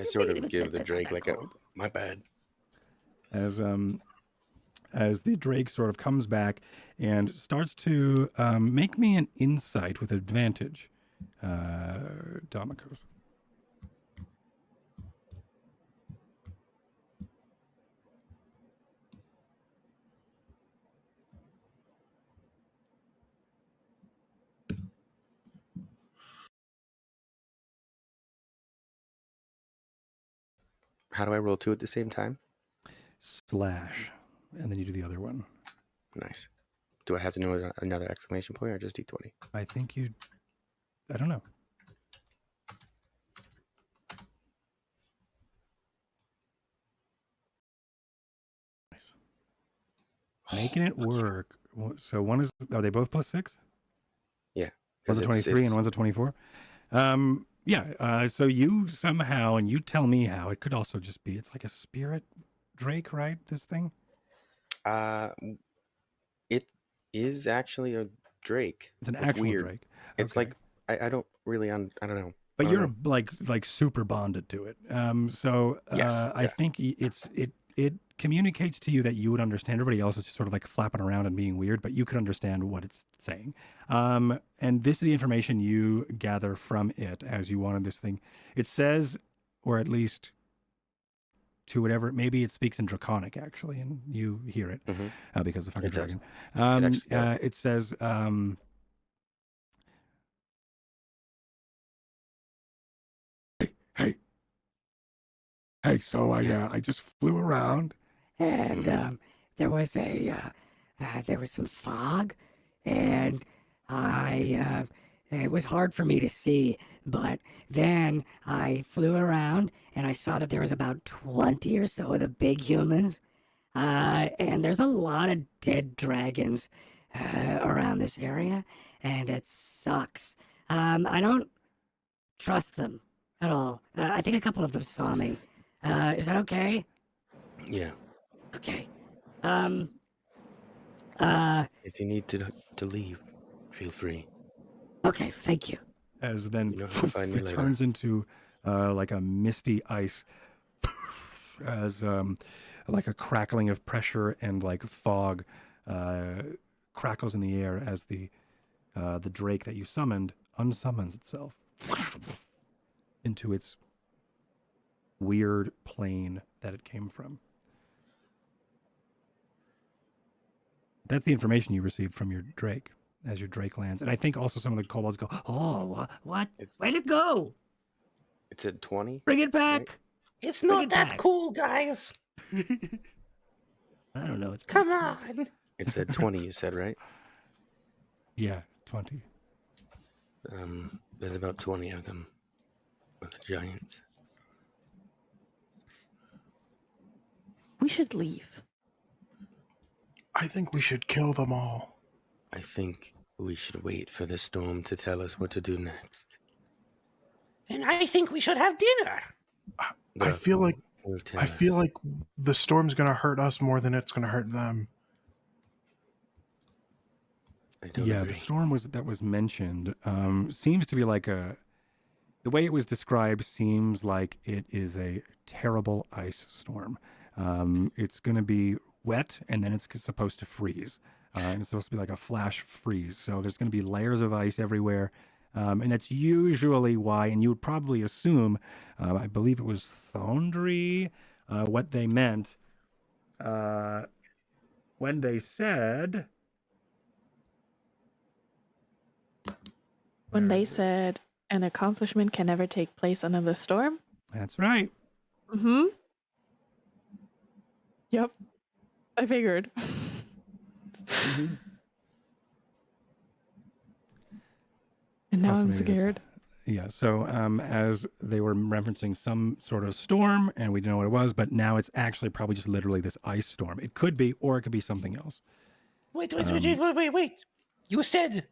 sort of give the drake like a, my bad. As the drake sort of comes back and starts to make me an insight with advantage. Dra'aCo's. How do I roll 2 at the same time? Slash, and then you do the other one. Nice. Do I have to know another exclamation point or just D20? I think I don't know. Nice. Making it work. So one is, are they both plus 6? Yeah. One's a 23 and one's a 24. So you somehow, and you tell me how, it could also just be, it's like a spirit drake, right? This thing? It is actually a drake. It's an actual weird. drake. It's Okay. like, I don't really, I don't know. But I you're don't know. like super bonded to it. Yes, I think it communicates to you that you would understand. Everybody else is just sort of like flapping around and being weird, but you could understand what it's saying. And this is the information you gather from it as you wanted this thing. It says, or at least to whatever, maybe it speaks in Draconic actually, and you hear it because of the fucking It dragon. does. It says. Hey, so I just flew around. And there was some fog, and it was hard for me to see. But then I flew around, and I saw that there was about 20 or so of the big humans, and there's a lot of dead dragons around this area, and it sucks. I don't trust them at all. I think a couple of them saw me. Is that okay? Yeah. Okay. If you need to leave, feel free. Okay, thank you. as then You know how to find me it later. turns into like a misty ice, as like a crackling of pressure and like fog crackles in the air as the drake that you summoned unsummons itself into its weird plane that it came from. That's the information you received from your drake as your drake lands. And I think also some of the kobolds go, Oh, what? It's- Where'd it go? It's at 20. Bring it back. Right. It's Bring not it that back. cool, guys. I don't know. It's Come on. It's at 20. You said, right? yeah, 20. There's about 20 of them. Of the giants. We should leave. I think we should kill them all. I think we should wait for the storm to tell us what to do next. And I think we should have dinner. I feel like Will tell I feel us. like the storm's gonna hurt us more than it's gonna hurt them. I don't Yeah, agree. the storm that was mentioned seems to be like the way it was described seems like it is a terrible ice storm. It's going to be wet and then it's supposed to freeze. And it's supposed to be like a flash freeze. So there's going to be layers of ice everywhere. And that's usually why, and you would probably assume, I believe it was Thondri, what they meant when they said... When they said an accomplishment can never take place under the storm. That's right. Mm-hmm. Yep. I figured. And now Also I'm maybe that's- scared. Yeah, so as they were referencing some sort of storm, and we didn't know what it was, but now it's actually probably just literally this ice storm. It could be, or it could be something else. Wait. You said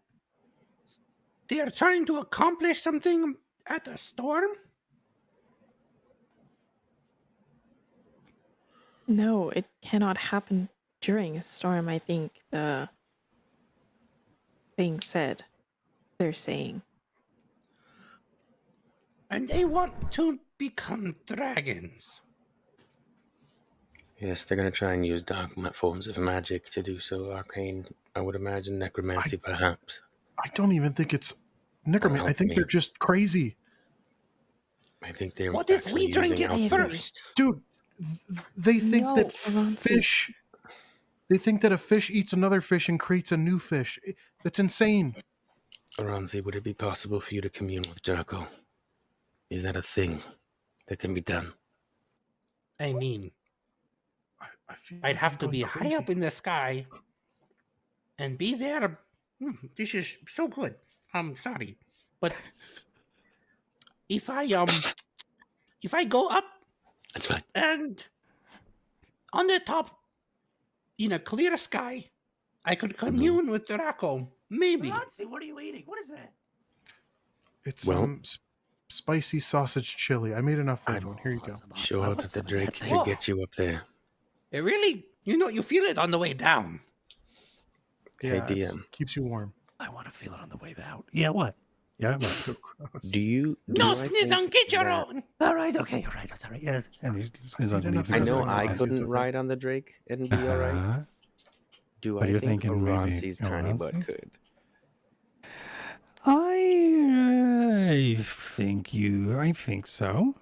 they are trying to accomplish something at the storm? No, it cannot happen during a storm, I think the thing said. They're saying. And they want to become dragons. Yes, they're going to try and use dark forms of magic to do so. Arcane, I would imagine necromancy, perhaps. I don't even think it's necromancy. I think they're just crazy. I think they're What if we actually drink using it alchemy. first? Dude, they think No, that Oransi. fish... They think that a fish eats another fish and creates a new fish. That's insane. Oransi, would it be possible for you to commune with Dra'aCo? Is that a thing that can be done? I mean, I feel I'd like have I'm to going be high crazy. up in the sky and be there. This is so good. I'm sorry, but if I go up That's fine. and on the top in a clear sky, I could commune with Dra'aCo. Maybe. Oransi, what are you eating? What is that? It's Well- spicy sausage chili. I made enough for I'm everyone. Here you go. Sure that the Drake thing? could get you up there. It really, you feel it on the way down. Hey, Yeah, it's- DM. keeps you warm. I want to feel it on the way out. Yeah, what? Yeah, well, So gross. Do you... No, I think Snizzon, get your that- own. All right, okay, all right, that's all right. Yeah. and he's on enough leaves I and know goes back I to the couldn't okay. ride on the Drake and be all right. Uh-huh. Do But I you're think thinking maybe Oransi's tiny butt Oransi? could? I think so.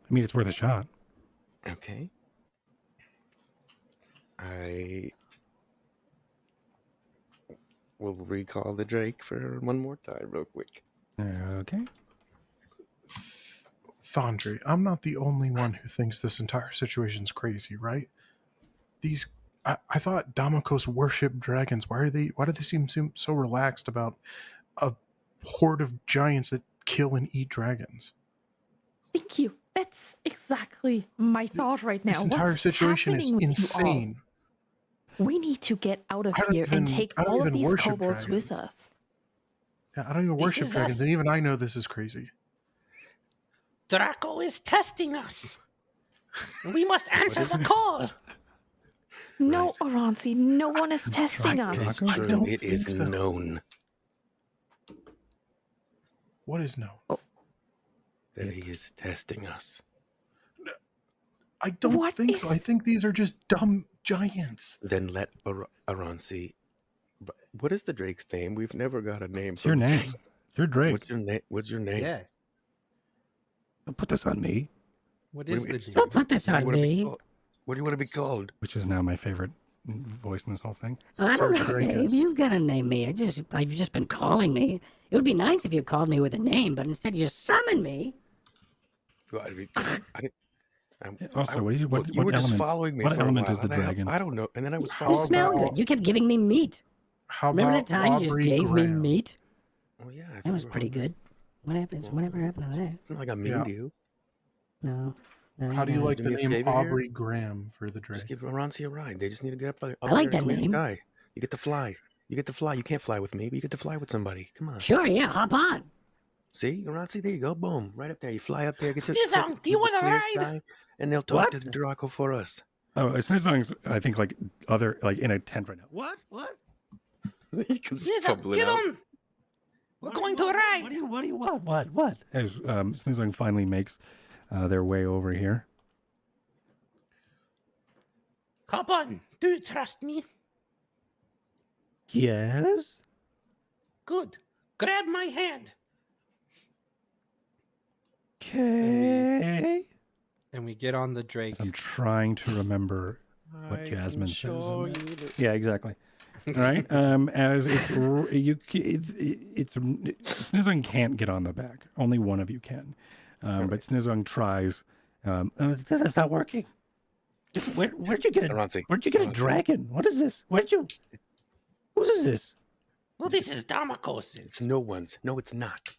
I mean, it's worth a shot. Okay. I will recall the Drake for one more time real quick. Okay. Thondri, I'm not the only one who thinks this entire situation's crazy, right? I thought Dra'aCo's worship dragons. Why do they seem so relaxed about a horde of giants that kill and eat dragons? Thank you. That's exactly my thought right now. This entire What's situation is happening with you all? insane. We need to get out of I don't here even- and take I don't all of even these worship kobolds with dragons. us. Yeah, I don't even This worship is dragons, us. and even I know this is crazy. Dra'aCo is testing us. We must answer the call. No, Oransi, no one is testing Draco- us. It's Draco? true. don't It think is so. known. What is known? That he is testing us. I don't What think so. is- I think these are just dumb giants. Then let Oransi. What is the Drake's name? We've never got a name. It's your the name. Drake. It's your Drake. What's your name? What's your name? Yeah. Don't put this on me, What What is do the we- name? Don't put this What do on you wanna be me. called? What do you want to be called? which is now my favorite voice in this whole thing. I don't Sir know, Dave. Dracus. You've got to name me. I've just been calling me. It would be nice if you called me with a name, but instead you just summoned me. Well, Also, what you were just element? following me What for a element while. is the How hell- dragon? I don't know. And then I was You following. smell about- good. You kept giving me meat. How Remember about that time you just Aubrey gave me Graham? meat? Oh yeah, I That thought was you were pretty hungry. good. Whatever happened to that? It's not like I made Yeah. you. No. How do you like Do the me a name favor here? Aubrey Graham for the Drake? Just give Oransi a ride. They just need to get up there. I like there that and clear the name. sky. You get to fly. You get to fly. You can't fly with me, but you get to fly with somebody. Come on. Sure, yeah, hop on. See, Oransi, there you go. Boom. Right up there. You fly up there. Get to Stizong, do you the wanna clear ride? sky, and they'll talk What? to the Dra'aCo for us. Oh, Snizong's, I think, like in a tent right now. What? He comes Snizong, fumbling get out. on! We're going to ride! What do you want? What? As Snizong finally makes their way over here. Hop on! Do you trust me? Yes? Good. Grab my hand. Okay. And we get on the Drake. I'm trying to remember what Jasmine says. In there. Yeah, exactly. All right. As it's Snizong can't get on the back. Only one of you can. But Snizong tries. That's not working. Where'd you get Oransi. Where'd you get a Oransi. dragon? What is this? Whose is this? Well, this is Dra'aCo's. It's no one's. No, it's not.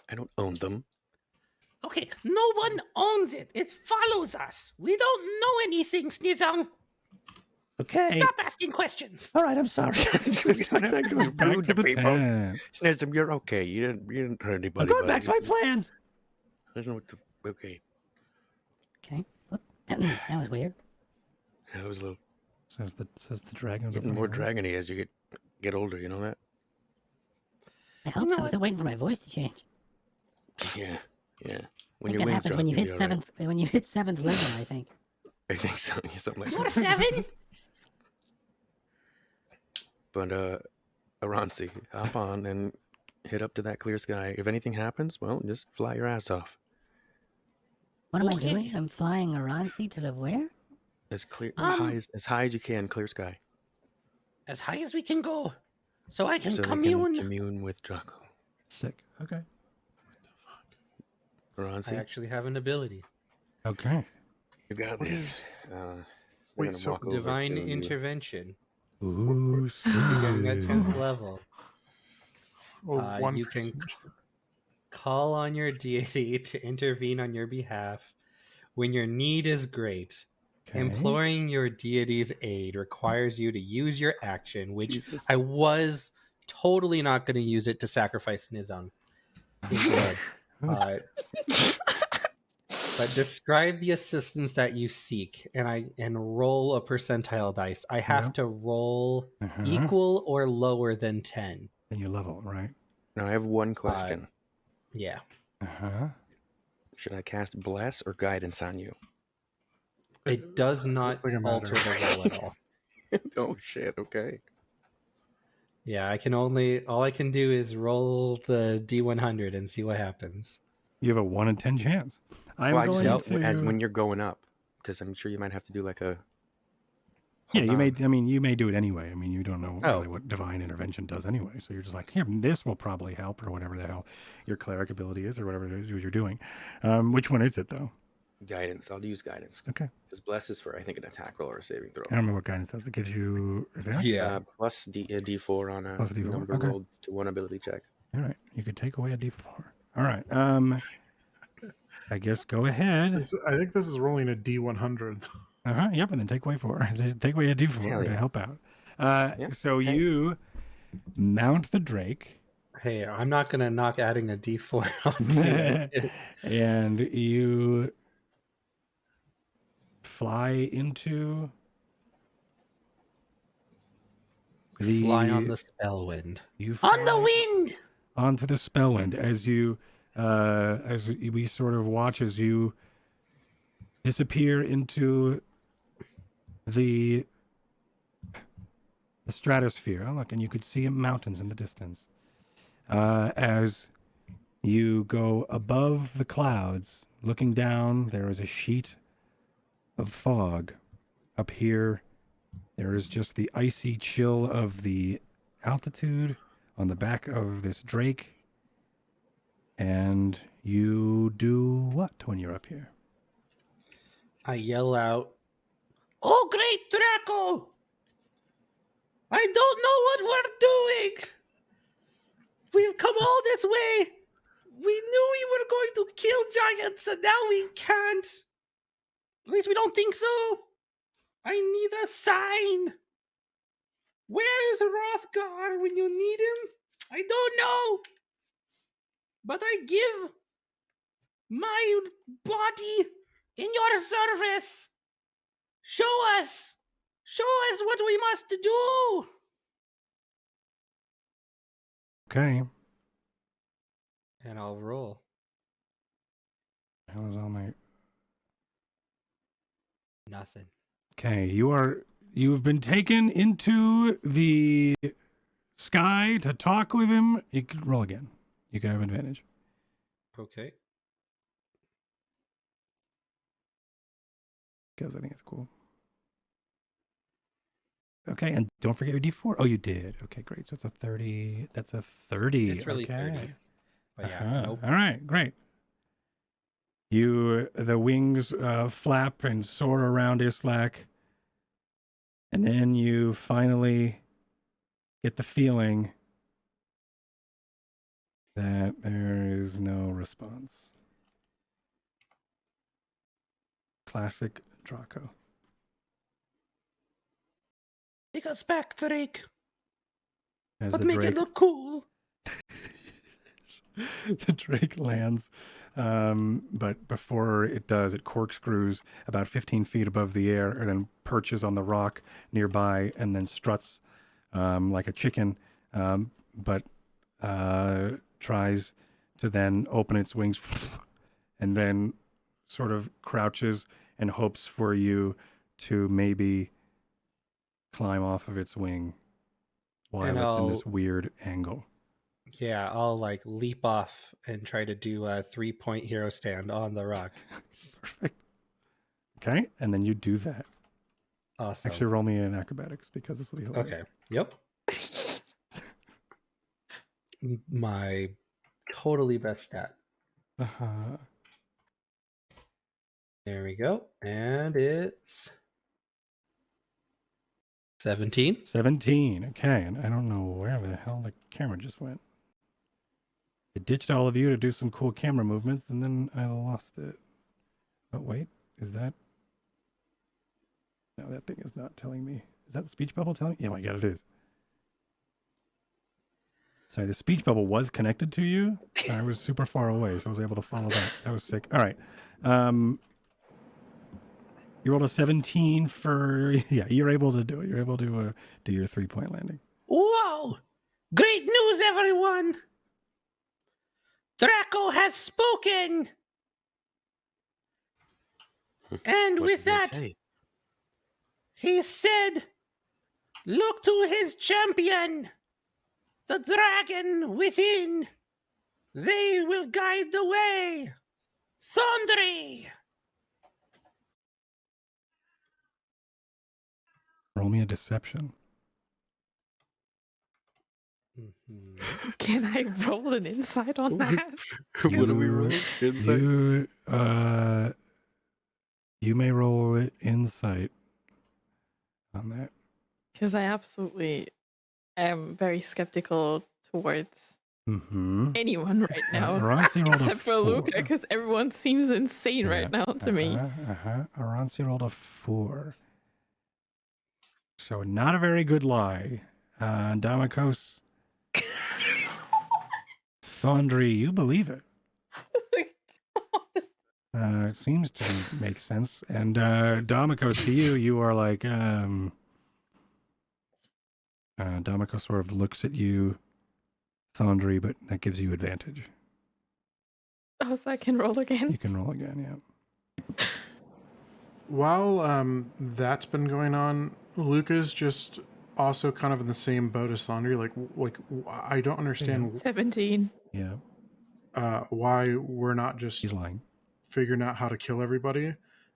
I don't own them. Okay, no one owns it. It follows us. We don't know anything, Snizong. Okay. Stop asking questions. All right, I'm sorry. That goes back rude to to the people. tent. Snezum, you're okay. You didn't hurt I'm anybody. going buddy. back to my plans. I don't know what to. Okay. Okay. What? That was weird. That was a little Says the dragon. getting more dragony as you get older. You know that? I hope so. I'm still waiting for my voice to change. Yeah. Yeah. I When think your that wings happens drop, when you you'll hit be all seventh. When you hit seventh level, I think. right. I think so. Something like You're that. 7? But Oransi, hop on and head up to that clear sky. If anything happens, well, just fly your ass off. What am I Okay. doing? I'm flying Oransi to the where? As clear, Um, as high as you can, clear sky. As high as we can go. So I can So we commune. commune with Dra'aCo. Sick. Okay. I Oransi, actually have an ability. Okay. you got What this. We're Wait, gonna so walk over Divine to you. intervention. Ooh, Beginning at sick. 10th level. Oh, one You can person. call on your deity to intervene on your behalf when your need is great. Okay. Imploring your deity's aid requires you to use your action, which Jesus. I was totally not going to use it to sacrifice Snizong. Instead. But describe the assistance that you seek, and roll a percentile dice. I have Yep. to roll Uh-huh. equal or lower than 10. Then you level, right? Now I have one question. Yeah. Uh-huh. Should I cast Bless or Guidance on you? It does not Like a alter the matter. roll at all. Oh shit! Okay. Yeah, all I can do is roll the D100 and see what happens. You have a 1 in 10 chance. I'm Well, I just going know to... as when you're going up, because I'm sure you might have to do like a. Yeah, you may. Hold I mean, you may do it anyway. I mean, you don't know Oh. really what divine intervention does anyway. So you're just like, here, this will probably help, or whatever the hell your cleric ability is, or whatever it is you're doing. Which one is it though? Guidance. I'll use Guidance. Okay. Because Bless is for I think an attack roll or a saving throw. I don't remember what guidance does. It gives you advantage. Yeah. Plus D4 on a Plus a D4, number okay. rolled to one ability check. All right. You could take away a D4. All right. I guess go ahead. I think this is rolling a D100. Uh-huh. Yep. And then take away 4. Take away a D4 Hell to yeah. help out. Yeah, So okay. you mount the Drake. Hey, I'm not going to knock adding a D4 onto it. And you fly into Fly on the Spellwind. you On the fly wind! onto the Spellwind as you as we sort of watch as you disappear into the stratosphere. Oh, look, and you could see mountains in the distance. As you go above the clouds, looking down, there is a sheet of fog. Up here, there is just the icy chill of the altitude on the back of this drake. And you do what when you're up here? I yell out, Oh, great Draco! I don't know what we're doing! We've come all this way! We knew we were going to kill giants, and now we can't! At least we don't think so! I need a sign! Where is Rothgar when you need him? I don't know! But I give my body in your service! Show us! Show us what we must do! Okay. and I'll roll. How is all my... Nothing. Okay, you've been taken into the sky to talk with him. You can roll again. You can have advantage. Okay. Because I think it's cool. Okay, and don't forget your D4. Oh, you did. Okay, great. So it's a 30. That's a 30. It's really okay. 30. But yeah, nope. All right, great. The wings flap and soar around Islak. And then you finally get the feeling that there is no response. Classic Dra'aCo. Take us back, Drake. As But the make it drake- look cool. The drake lands, but before it does, it corkscrews about 15 feet above the air and then perches on the rock nearby and then struts like a chicken, but tries to then open its wings and then sort of crouches and hopes for you to maybe climb off of its wing while And it's in this weird angle. Yeah, I'll like leap off and try to do a 3-point hero stand on the rock. Perfect. Okay, and then you do that. Awesome. Actually, roll me in acrobatics because this will be hilarious. Okay. Yep. My totally best stat. Uh-huh. There we go. And it's 17. 17. Okay, and I don't know where the hell the camera just went. It ditched all of you to do some cool camera movements, and then I lost it. Oh, wait. Is that... No, that thing is not telling me. Is that the speech bubble telling me? Yeah, my God, it is. Sorry, the speech bubble was connected to you. I was super far away, so I was able to follow that. That was sick. All right. You rolled a 17 for... Yeah, you're able to do it. You're able to do your 3-point landing. Whoa! Great news, everyone! Dra'aCo has spoken! And What with did they that, say? he said, look to his champion, the dragon within. They will guide the way. Thondri! Roll me a deception. Mhm. Can I roll an insight on that? What do we roll? Insight? You may roll insight on that. Because I absolutely am very skeptical towards Mm-hmm. anyone right now. Oransi rolled Except for Luca, 4. because everyone seems insane right now to me. Oransi rolled a 4. So not a very good lie. Dra'aCo's. Thondri, you believe it. It seems to make sense. And Dra'aCo's, to you, you are like... Dra'aCo sort of looks at you, Thondri, but that gives you advantage. Oh, so I can roll again. You can roll again, yeah. While that's been going on, Luca's just also kind of in the same boat as Thondri. Like I don't understand 17. Yeah, why we're not just he's lying. figuring out how to kill everybody.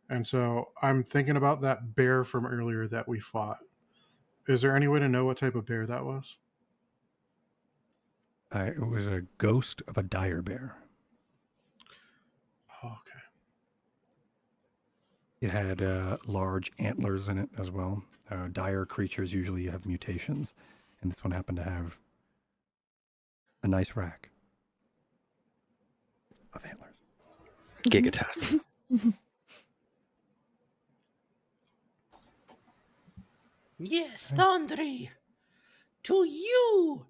And so I'm thinking about that bear from earlier that we fought. Is there any way to know what type of bear that was? It was a ghost of a dire bear. Oh, okay. It had large antlers in it as well. Dire creatures usually have mutations, and this one happened to have a nice rack of antlers. Gigatas. Yes, Thondri. To you,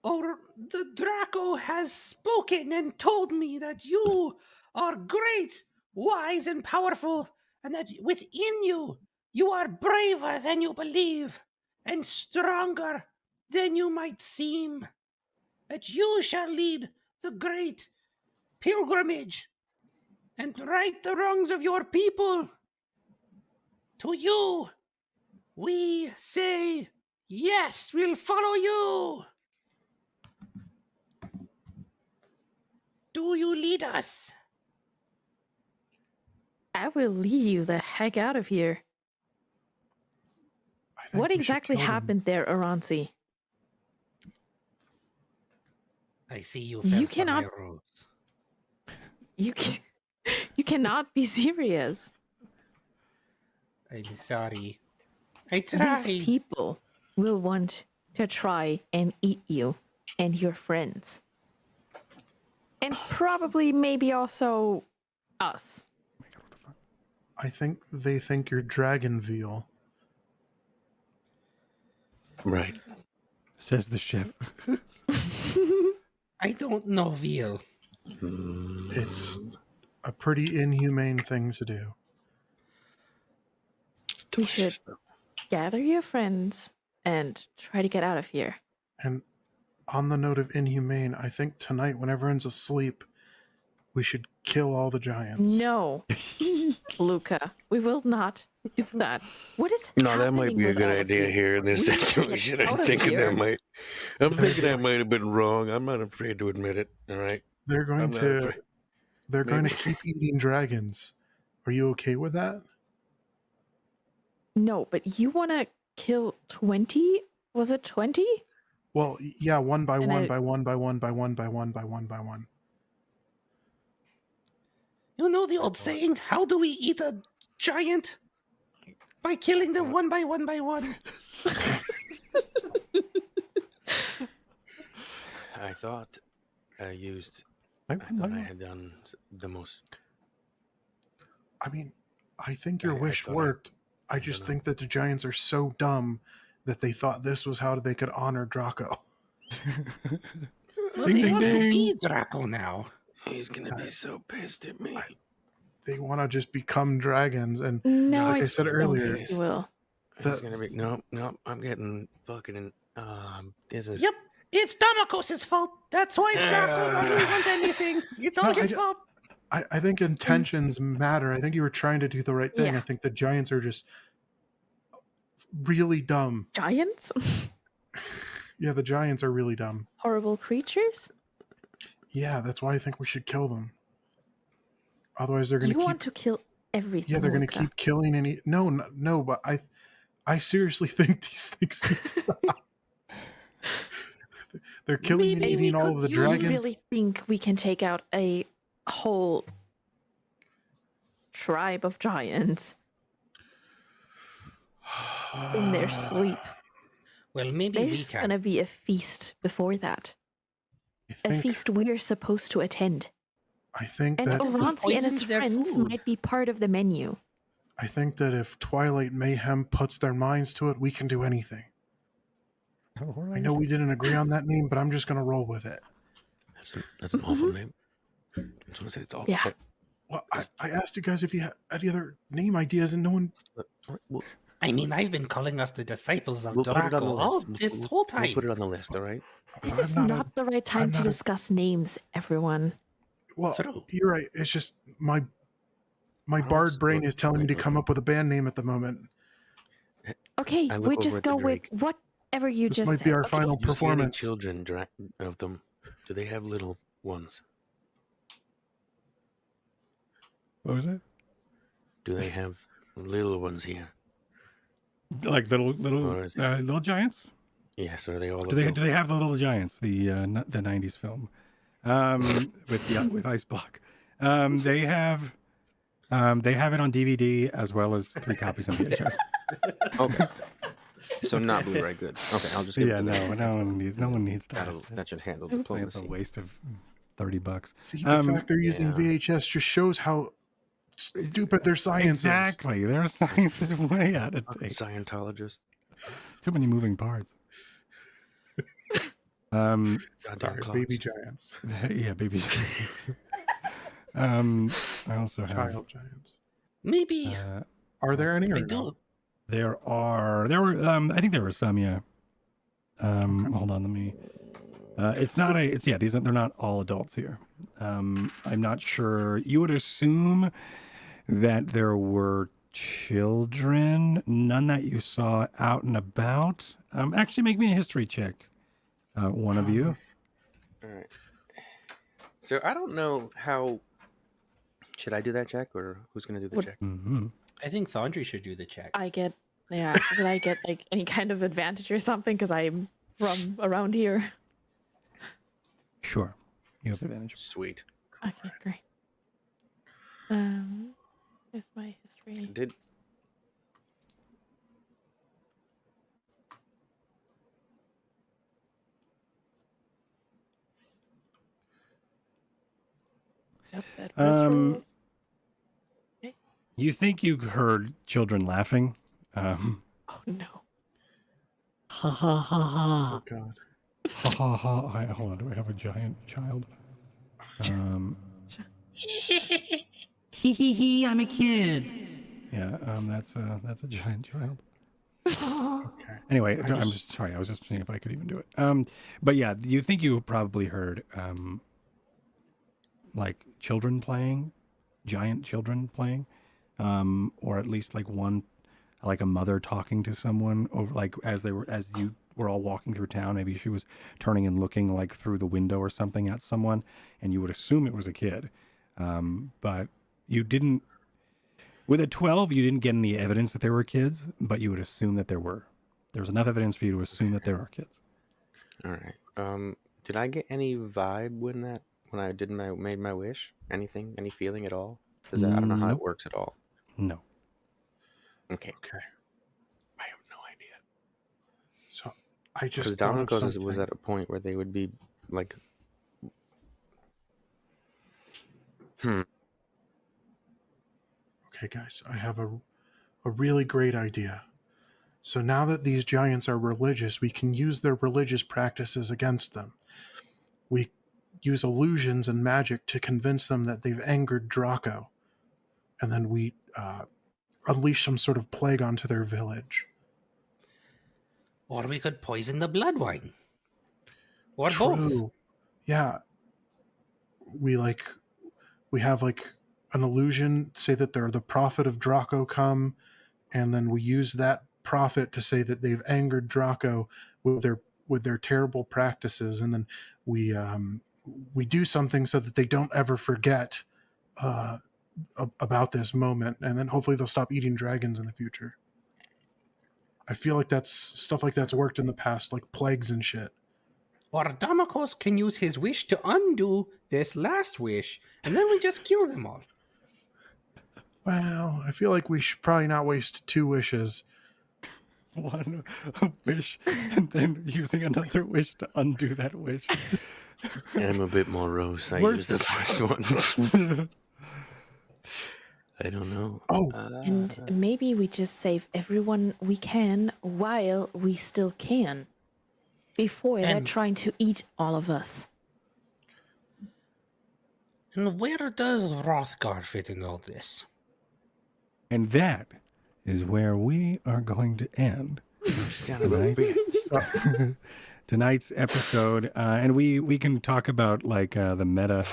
or the Dra'aCo has spoken and told me that you are great, wise, and powerful, and that within you, you are braver than you believe, and stronger than you might seem. That you shall lead the great pilgrimage and right the wrongs of your people. To you, we say, yes, we'll follow you. Do you lead us? I will lead you the heck out of here. I think What we should exactly kill them. happened there, Oransi? I see you You fell for cannot- my ruse. You cannot be serious. I'm sorry. I tried. These people will want to try and eat you and your friends. And probably maybe also us. I think they think you're dragon veal. Right. Says the chef. I don't know veal. It's a pretty inhumane thing to do. We should gather your friends and try to get out of here. And on the note of inhumane, I think tonight, when everyone's asleep, we should kill all the giants. No, Luca, we will not do that. What is No, that might happening be a with good all of idea you? here in this We need to get situation. out I'm of thinking here. I might have been wrong. I'm not afraid to admit it. All right. They're going I'm not to afraid. they're going to Maybe. keep eating dragons. Are you okay with that? No, but you want to kill 20? Was it 20? Well, yeah, one by And one I- by one by one by one by one by one by one. You know the old saying, how do we eat a giant? By killing them one by one by one. I thought I used. I I thought I had done the most. I mean, I think your I wish thought I- worked. I I just don't know. think that the giants are so dumb that they thought this was how they could honor Dra'aCo. Well, Ding, they ding, want to ding. be Dra'aCo now. He's gonna be so pissed at me. They want to just become dragons, and No, like I said don't earlier, think you will. He's gonna be no. I'm getting fucking. This is. Yep, it's Damakos' fault. That's why Dra'aCo doesn't want anything. It's all No, his fault. I think intentions matter. I think you were trying to do the right thing. Yeah. I think the giants are just really dumb. Giants? Yeah, the giants are really dumb. Horrible creatures? Yeah, that's why I think we should kill them. Otherwise, they're going You to keep. want to kill everything. Yeah, they're going to Luca. keep killing and eat. No, but I seriously think these things. They're killing and Maybe we eating all could of the use- You dragons. really think we can take out a whole tribe of giants in their sleep? Well, maybe we There's can. gonna be a feast before that. A feast we're supposed to attend. I think And that Oransi and his poisons their friends food. might be part of the menu. I think that if Twilight Mayhem puts their minds to it, we can do anything. I know we didn't agree on that name, but I'm just going to roll with it. That's an awful name. I just want to say it's awful. Yeah. but- Well, I asked you guys if you had any other name ideas, and no one. We'll, I mean, I've been calling us the disciples of we'll put it on the Dra'aCo all list. this whole time. We'll put it on the list. All right. This I'm is not a- not the right time I'm to not a- discuss names, everyone. Well, True. you're right. It's just my don't bard brain suppose is telling me to we- come up with a band name at the moment. Okay, I look we over just at the go with Drake. whatever you This just might said. be our Okay. final Do you see any performance. children of them? Do they have little ones? What was it? Do they have little ones here? Like little Or is it- little giants? Yes, are they all Do they adults? have the Little Giants, the 90s film, with Ice Block? They have it on DVD as well as 3 copies on VHS. Okay. So not Blu-ray, good. Okay, I'll just give Yeah, it to them. no one needs that. That should handle It's a diplomacy. waste of $30. See, the fact they're using yeah. VHS just shows how stupid their science is. Exactly, their science is way out of date. Scientologist. Too many moving parts. Um, Goddamn Sorry, clocks. baby giants. yeah, baby. I also have. Child giants. Maybe. Are there any or I no? do. There were. I think there were some. Yeah. Hold on. Let me. It's not a. It's yeah. They're not all adults here. I'm not sure. You would assume that there were children, none that you saw out and about. Actually, make me a history check. One of you. All right. So I don't know how. Should I do that check, or who's going to do the check? Mm-hmm. I think Thondri should do the check. Will I get like any kind of advantage or something because I'm from around here? Sure, you have advantage. Sweet. Okay, great. Here's my history. Did Yep, that was rolls. You think you heard children laughing? Oh no. Ha ha ha ha. Oh God. Ha ha ha! Hold on, do I have a giant child? Hee hee hee, I'm a kid. Yeah, that's a giant child. Okay. Anyway, I'm just sorry. I was just seeing if I could even do it. But yeah, you think you probably heard like children playing, giant children playing, or at least like a mother talking to someone over, like as you were all walking through town. Maybe she was turning and looking like through the window or something at someone, and you would assume it was a kid, but you didn't. With a 12, you didn't get any evidence that there were kids, but you would assume that there were. There's enough evidence for you to assume that there are kids. all right. Did I get any vibe when I made my wish? Anything? Any feeling at all? Because I don't know how Nope. it works at all. No. Okay. Okay. I have no idea. So I Because just thought of Dra'aCo's was something. at a point where they would be like, Okay, guys, I have a really great idea. So now that these giants are religious, we can use their religious practices against them. We use illusions and magic to convince them that they've angered Dra'aCo, and then we unleash some sort of plague onto their village. Or we could poison the blood wine. Or both. True. Yeah. We have like an illusion, say that they're the prophet of Dra'aCo come, and then we use that prophet to say that they've angered Dra'aCo with their terrible practices, and then we do something so that they don't ever forget about this moment, and then hopefully they'll stop eating dragons in the future. I feel like stuff like that's worked in the past, like plagues and shit. Or Dra'aCo's can use his wish to undo this last wish, and then we just kill them all. Well, I feel like we should probably not waste 2 wishes. One wish, and then using another wish to undo that wish. I'm a bit morose. I Worth used the it. first one. I don't know. Oh, And maybe we just save everyone we can while we still can. Before they're And- trying to eat all of us. And where does Hrothgar fit in all this? And that is where we are going to end Son of a tonight. bitch. tonight's episode, and we can talk about like the meta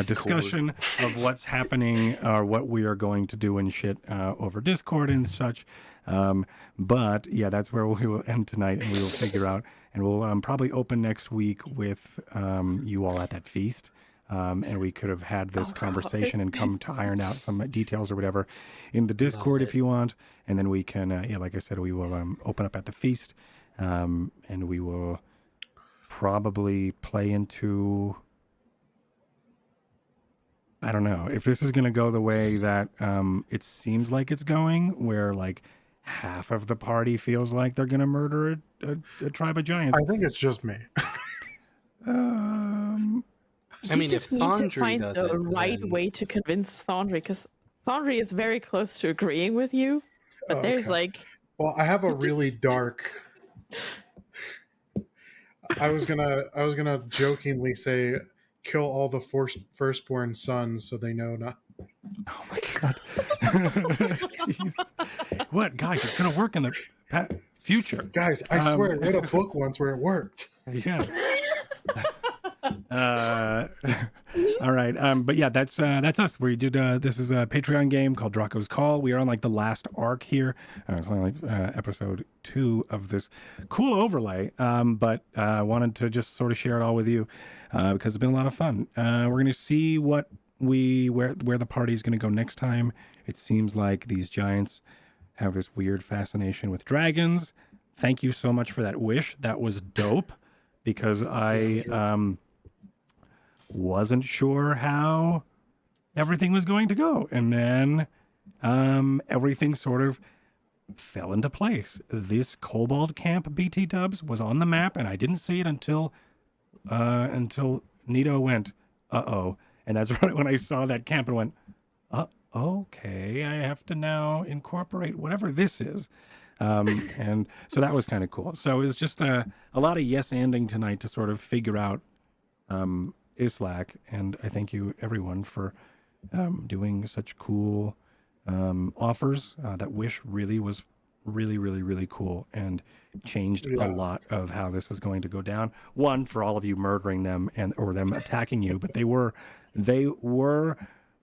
discussion of what's happening or what we are going to do and shit over Discord and such. But yeah, that's where we will end tonight, and we will figure out, and we'll probably open next week with you all at that feast. And we could have had this conversation and come to iron out some details or whatever in the Discord if you want. And then we can, like I said, we will open up at the feast, and we will probably play into, I don't know, if this is going to go the way that it seems like it's going, where like half of the party feels like they're going to murder a tribe of giants. I think it's just me. I mean, just if need to Thondri find does the it, right then- way to convince Thondri, because Thondri is very close to agreeing with you, but Oh, there's okay. like, Well, I have a really dark. I was gonna jokingly say, kill all the firstborn sons so they know not. Oh my god! Jeez. What, guys? It's gonna work in the future. Guys, I swear, I read a book once where it worked. Yeah. All right. But yeah, that's us. We did this is a Patreon game called Dra'aCo's Call. We are on like the last arc here. It's only like episode 2 of this cool overlay. But wanted to just sort of share it all with you because it's been a lot of fun. We're gonna see where the party's gonna go next time. It seems like these giants have this weird fascination with dragons. Thank you so much for that wish. That was dope. Because I wasn't sure how everything was going to go. And then everything sort of fell into place. This Kobold Camp BT Dubs was on the map, and I didn't see it until Nito went, uh-oh. And that's right when I saw that camp and went, okay, I have to now incorporate whatever this is. And so that was kind of cool. So it was just a lot of yes-anding tonight to sort of figure out Islak. And I thank you, everyone, for doing such cool offers. That wish really was really cool and changed a lot of how this was going to go down. One, for all of you murdering them or them attacking you, but they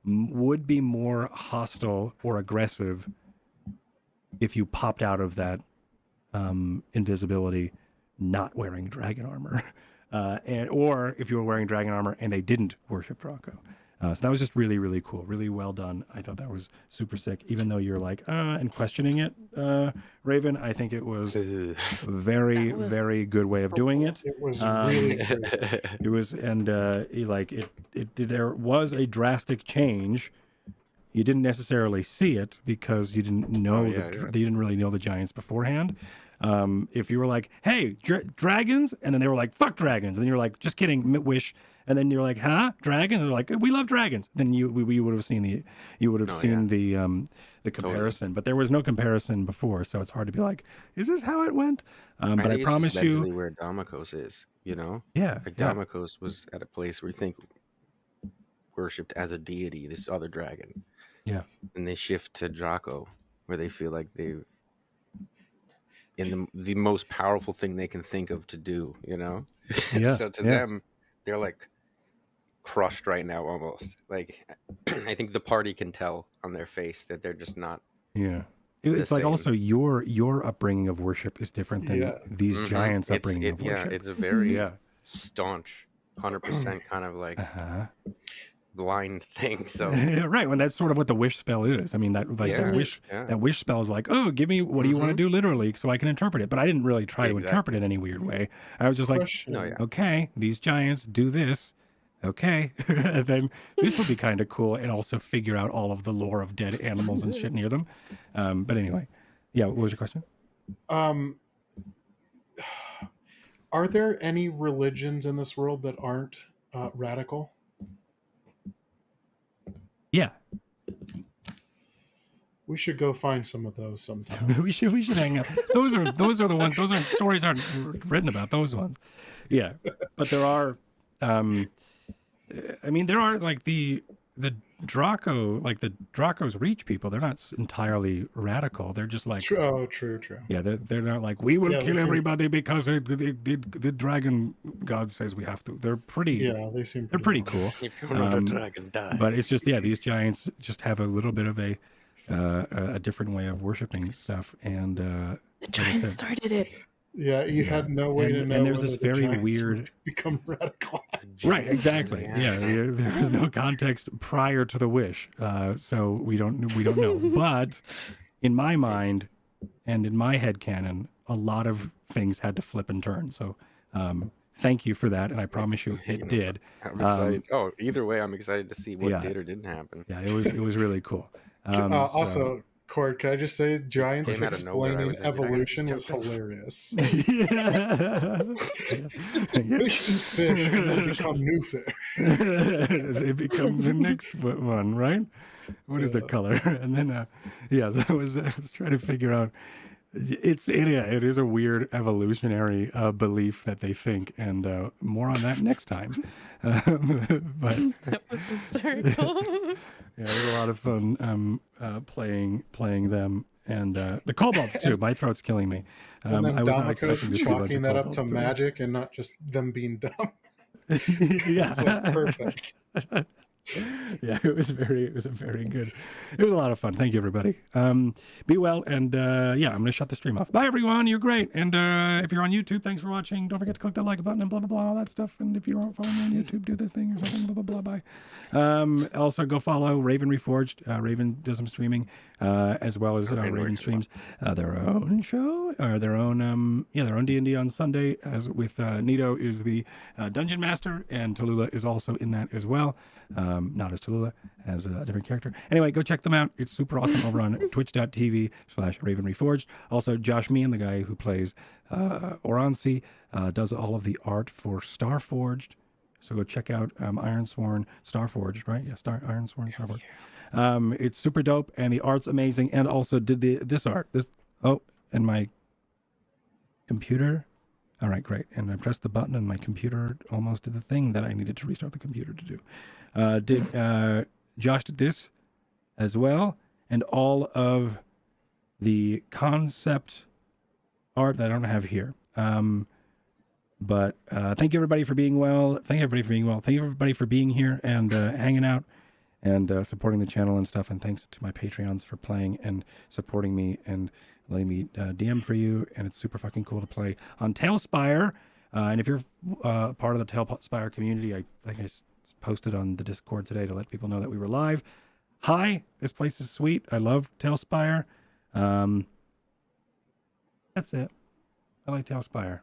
would be more hostile or aggressive if you popped out of that invisibility not wearing dragon armor, or if you were wearing dragon armor and they didn't worship Dra'aCo. So that was just really cool, really well done. I thought that was super sick, even though you're like and questioning it, Raven. I think it was very good way of doing it. It was really good. It was, and there was a drastic change. You didn't necessarily see it because you didn't know you didn't really know the giants beforehand. If you were like, "Hey, dragons," and then they were like, "Fuck dragons," and then you're like, "Just kidding, wish," and then you're like, "Huh, dragons?" And they're like, "We love dragons." Then we would have seen the comparison, Totally. But there was no comparison before, so it's hard to be like, "Is this how it went?" But I promise you, where Dra'aCo's is, you know, yeah, like Dra'aCo's was at a place where you think worshipped as a deity, this other dragon. Yeah. And they shift to Dra'aCo, where they feel like they've in the most powerful thing they can think of to do, you know? Yeah. So to them, they're like crushed right now almost. Like I think the party can tell on their face that they're just not. Yeah. It's like same. also your upbringing of worship is different than these giants' upbringing of worship. Yeah, it's a very staunch, 100% kind of like blind thing. So right, when that's sort of what the wish spell is. I mean, that wish spell is like, oh, give me what do you want to do literally, so I can interpret it. But I didn't really try to interpret it any weird way. I was just like, okay, these giants do this. Okay, and then this will be kind of cool, and also figure out all of the lore of dead animals and shit near them. But anyway, yeah. What was your question? Are there any religions in this world that aren't radical? Yeah. We should go find some of those sometime. we should hang out. Those are the ones. Those aren't stories aren't written about those ones. Yeah, but there are. I mean, there are like the Dra'aCo, like the Dra'aCo's reach people, they're not entirely radical. They're just like, True. yeah, they're not like, we will Yeah, kill they seem- everybody because the dragon god says we have to. They're pretty, Yeah, they seem. they're pretty cool. If you're not a Um, dragon, die. But it's just, yeah, these giants just have a little bit of a different way of worshiping stuff. And The like I giant said, started it. Yeah, you had no way to and know. there's this whether the very Giants weird. would become radicalized. Right, exactly. Yeah, there was no context prior to the wish, so we don't know. But in my mind and in my head canon, a lot of things had to flip and turn. So thank you for that, and I promise you it did. I'm excited. Either way, I'm excited to see what did or didn't happen. Yeah, it was really cool. Also, Cord, can I just say, Giants Came out of nowhere, I explaining was in there. evolution was hilarious. Yeah. Fish eat fish and then become new fish. They become the next one, right? What is the color? And then, so I was trying to figure out. It is a weird evolutionary belief that they think, and more on that next time. But That was hysterical. yeah, it was a lot of fun playing them, and the kobolds too. My throat's killing me. And then I was not expecting to Dra'aCo's see a bunch chalking of that up to kobolds, but- magic and not just them being dumb. Yeah, It's like perfect. Yeah, it was a very good. It was a lot of fun. Thank you, everybody. Be well, and yeah, I'm gonna shut the stream off. Bye, everyone. You're great. And if you're on YouTube, thanks for watching. Don't forget to click the like button and blah blah blah, all that stuff. And if you're following me on YouTube, do this thing or something. Blah blah blah. Bye. Also, go follow Raven Reforged. Raven does some streaming, as well as Raven streams their own show or their own D&D on Sunday. As with Nito is the dungeon master, and Tallulah is also in that as well. Not as Tallulah, as a different character. Anyway, go check them out. It's super awesome over on twitch.tv/Raven Reforged. Also, Josh Meehan, the guy who plays Oransi, does all of the art for Starforged. So go check out Ironsworn Starforged, right? Yeah, Ironsworn Starforged. It's super dope, and the art's amazing. And also did this art. And my computer. All right, great. And I pressed the button, and my computer almost did the thing that I needed to restart the computer to do. Josh did this as well, and all of the concept art that I don't have here. But thank you everybody for being well. Thank you everybody for being here and hanging out and supporting the channel and stuff. And thanks to my Patreons for playing and supporting me and letting me DM for you. And it's super fucking cool to play on Tailspire. And if you're part of the Tailspire community, I think I posted on the Discord today to let people know that we were live. Hi, this place is sweet. I love Tailspire. That's it. I like Tailspire.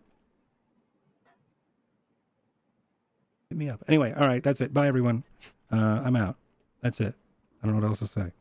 Hit me up. Anyway, all right, that's it. Bye, everyone. I'm out. That's it. I don't know what else to say.